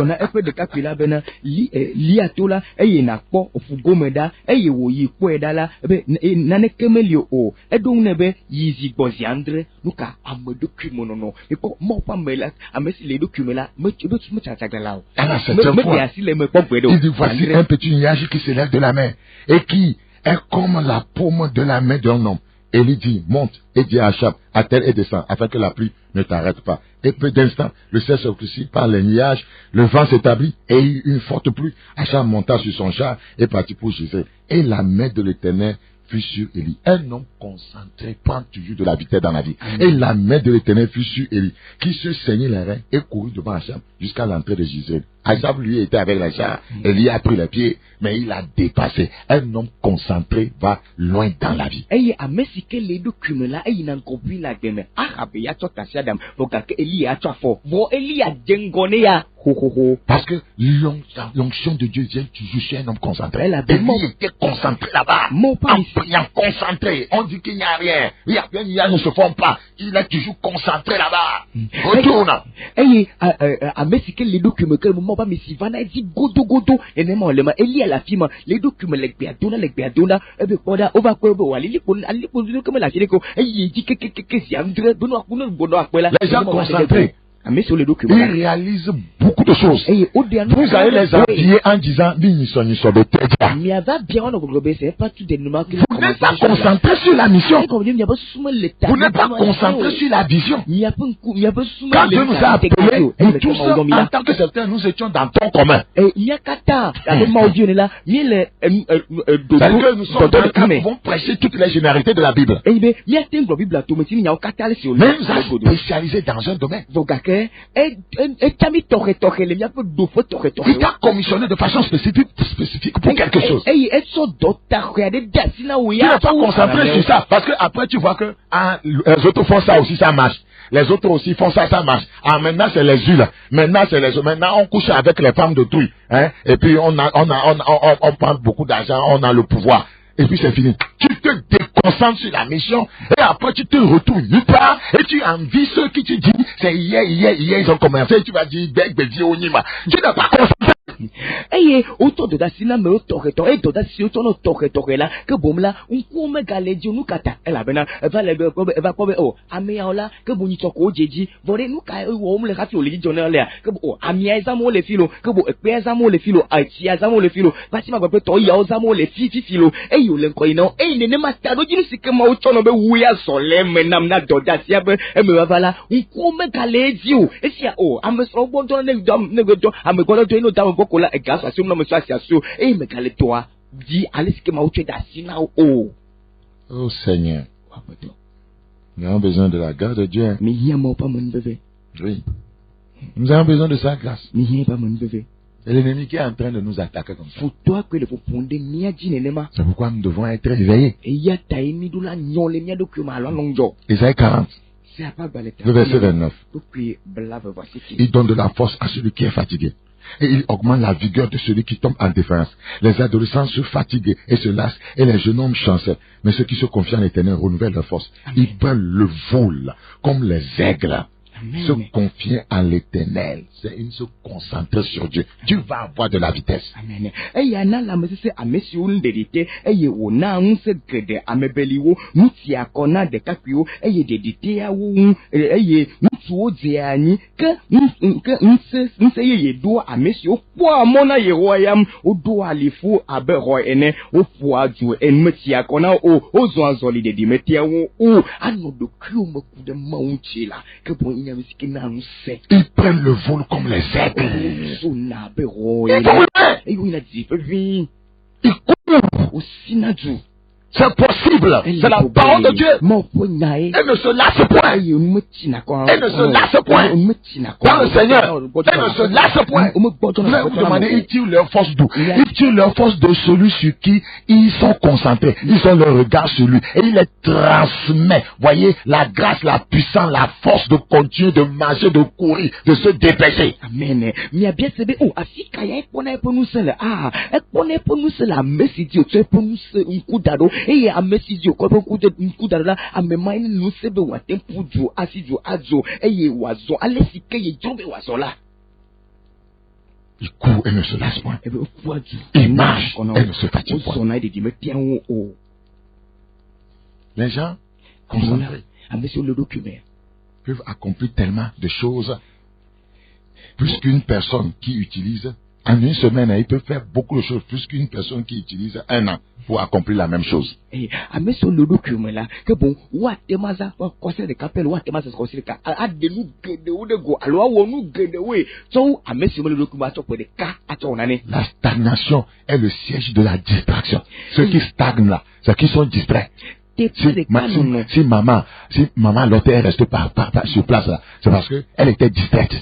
dit, voici un petit nuage qui s'élève de la mer et qui est comme la paume de la main d'un homme. Élie dit, monte, et dit à Achab, attelle et descend, afin que la pluie ne t'arrête pas. Et peu d'instants, le ciel s'obscurcit par les nuages, le vent s'établit, et il y eut une forte pluie. Achab monta sur son char et partit pour Gisèle. Et la main de l'Éternel fut sur Élie. Un homme concentré prend toujours de la vitesse dans la vie. Et la main de l'Éternel fut sur Élie, qui se saignait les reins et courut devant Achab jusqu'à l'entrée de Gisèle. Aïsab, lui, était avec les gens. Élie a pris les pieds, mais il a dépassé. Un homme concentré va loin dans la vie. Eye amesi ke le document là eye nan kopi la deme. Ahabe ya chota siadam. Voka ke Eli ya chafo. Vo Eli ya jengone ya. Parce que l'onction de Dieu vient toujours chez un homme concentré. Élie était concentré là-bas. En priant concentré. On dit qu'il n'y a rien. Il y a ne se font pas. Il est toujours concentré là-bas. Retourne. Eye amesi ke le document que mo ba mesi vana di godo. Enema lema Eli la fima le document le biadona ebe koda over kwebo ali pon comme la ko eye di ke si andre bono akwela. Les gens concentrés. Mais sur les documents, ils réalisent beaucoup de choses. Vous allez les appuyer en disant vous n'êtes pas concentré sur la mission. Vous n'êtes pas concentré sur la vision. Quand Dieu nous a appelés, nous tous, en tant que certains, nous étions dans ton commun. Nous sommes dans le cas, nous vont prêcher toutes les généralités de la Bible. Mais nous avons spécialisé dans un domaine. Il t'a commissionné de façon spécifique pour quelque chose. Tu n'es pas concentré sur ça. Parce que après tu vois que les autres font ça aussi, ça marche. Les autres aussi font ça, ça marche. Maintenant c'est les huiles. Maintenant on couche avec les femmes de truie. Hein? Et puis on prend beaucoup d'argent, on a le pouvoir. Et puis c'est fini. Tu te déconcentres sur la mission et après tu te retournes nulle part et tu envies ceux qui te disent c'est hier ils ont commencé et tu vas dire tu n'es pas concentré. Eye auto de dasina me toke to da si auto no toke la ke bomla unku me galeji unu kata ela bena eva ko o amia ola ke boni toko jeji vore nu ka wo mle ka fi ole jona le ke o amia ezamo le filo ke bo ekpe ezamo le filo achi ezamo le filo bati ma gbe to ya ozamo le filo eyi ole nko ina eyi ne ma ta do jinu sike ma ucho no be wuya so le menam na do da si abe eme bala unku me galeji o esia o amesro gbon ne do amegodo to ino da kola e gas asio no me so asiasio e me kale toa di alisike ma uche da sina o. Oh Seigneur, nous avons besoin de la grâce de Dieu. Mais il y a mon pas mon bébé. Oui, nous avons besoin de sa grâce. Mais il y a pas mon bébé. Et l'ennemi qui est en train de nous attaquer comme ça. Faut toi que le faut fonder mia jinenema. C'est pourquoi nous devons être réveillés. Et il y a taimi dula nyole mia document alors longo. Isaïe 40. Le verset 29. Il donne de la force à celui qui est fatigué. Et il augmente la vigueur de celui qui tombe en défense. Les adolescents se fatiguent et se lassent, et les jeunes hommes chancellent. Mais ceux qui se confient en l'Éternel renouvellent leur force. Amen. Ils peuvent le vol comme les aigles. Amen. Se confier en l'Éternel, c'est une se concentrer sur Dieu. Tu vas avoir de la vitesse. Amen. Et yana la mesese amesiun dedite, eye ona unse gede amebeliwo, nuti akona de kakuyo, eye dedite ya wu, eye nutuo zeani, ke nse ye do amesio, kwa mona ye royam, o do alifu abe roy ene, o fuaju en meti akona o zoanzoli de dimetia o ano do kyo meku de maunchila, ke bon ils prennent le vol comme les aigles. Ils courent. C'est possible. C'est la parole de Dieu. Elle ne se lasse point. Elle ne se lasse point. Dans le Seigneur, elle ne se lasse point. Vous vous demandez, ils tirent leur force d'où? Ils tirent leur force de celui sur qui ils sont concentrés. Ils ont leur regard sur lui. Et il les transmet. Voyez, la grâce, la puissance, la force de continuer, de marcher, de courir, de se dépêcher. Amen. Mais bien c'est bien. Oh, Afrika, il y a pour nous cela. Ah, pour nous cela. Merci Dieu. Tu es pour nous un coup d'ado. Et à Messi, quoi pour coup d'ala, à mes mains, nous sebe ou à tempo du asidio azo, et oiseau, allez si qu'il y tombe oiseau là. Il court et ne se lasse point. Il marche et ne se fatigue point. Les gens, concentrés, peuvent accomplir tellement de choses, plus qu'une personne qui utilise. En une semaine, il peut faire beaucoup de choses plus qu'une personne qui utilise un an pour accomplir la même chose. Et à mettre sur le document là, que bon, ouatemaza, conseil de capel, ouatemaza, conseil de capel, à de nous guider ou de go, alors où nous guider, oui. So, à mettre sur le document pour des cas à ton année. La stagnation est le siège de la distraction. Ceux qui stagnent là, ceux qui sont distraits. Si maman l'autre est restée sur place là, c'est parce que elle était distraite.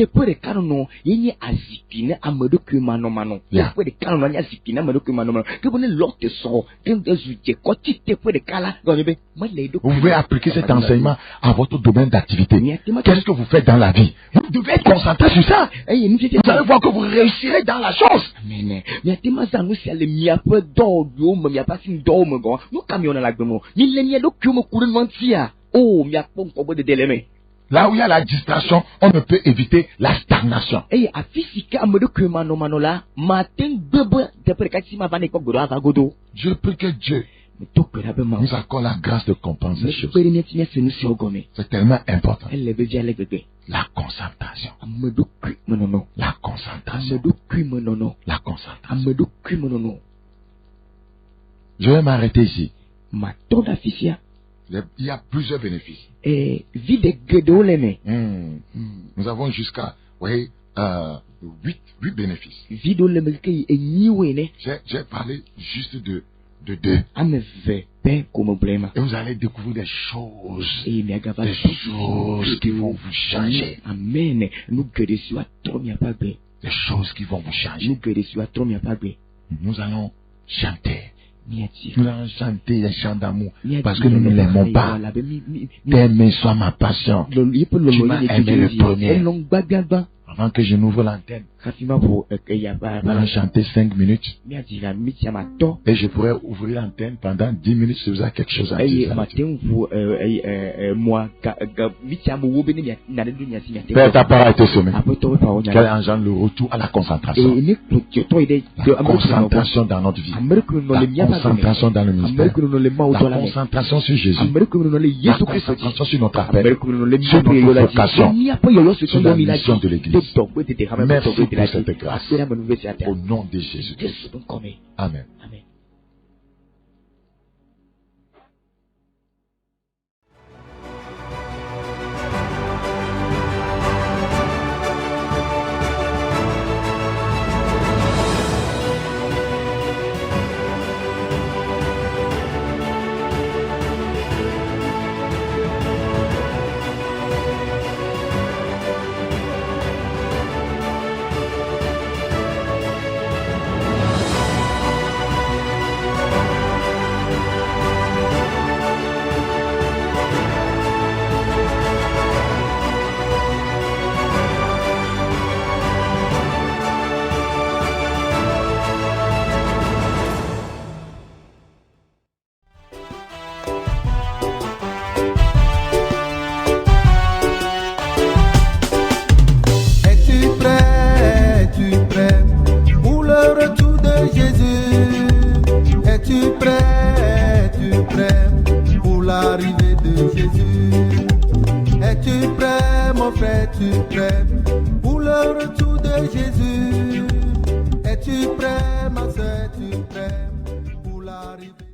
teƒe ɖeka nɔnɔ yenye azikpi ne ame ɖokui manɔmanɔ. Teƒe ɖeka nɔnɔ nye azikpi ne ame ɖokui manɔmanɔ. Ke be ne Lot sɔ ke ezu dzekɔ tsi teƒe ɖeka la gɔme be mele ɖokui. Vous pouvez appliquer cet enseignement à votre domaine d'activité. Qu'est-ce que vous faites dans la vie? Vous devez être concentré sur ça. Vous allez voir que vous réussirez dans la chose. Amen. Miatema za nu sia le miaƒe dɔwɔɖiwo me miaƒe asi dɔwɔ me gɔ. Nu ka miɔna la gbeme o. Mi le mia ɖokuiwo me ku ɖe nɔntia. Oh, miakpɔ ŋkɔgbe dede le me. Là où il y a la distraction, on ne peut éviter la stagnation. Afi si ke ame ɖokui manɔmanɔ la, mate ŋu gbe be teƒe ɖeka si ma va ne kpɔ gbeɖo ava godo. Je prie que Dieu nous accorde la grâce de comprendre ces choses. C'est tellement important. La concentration. La concentration. La concentration. Je vais m'arrêter ici. Il y a plusieurs bénéfices. Nous avons jusqu'à 8 bénéfices. J'ai parlé juste de 2. Et vous allez découvrir des choses qui vont vous changer. Amen. Des choses qui vont vous changer. Nous allons chanter. Nous allons chanter des chants d'amour parce que nous ne l'aimons pas. T'aimer soit ma passion. Tu m'as aimé le premier. Avant que je n'ouvre l'antenne, nous allons chanter 5 minutes. Et je pourrais ouvrir l'antenne pendant 10 minutes si vous avez quelque chose à dire. Père, ta parole a été semée. Qu'elle engendre le retour à la concentration. La concentration dans notre vie. La concentration dans le ministère. La concentration sur Jésus. La concentration sur notre appel. Sur notre vocation. Sur la mission de l'Église. Merci pour cette grâce. Au nom de Jésus. Amen. Amen. l'arrivée de Jésus. Es-tu prêt, mon frère, es-tu prêt pour le retour de Jésus? Es-tu prêt, ma soeur, es-tu prêt pour l'arrivée?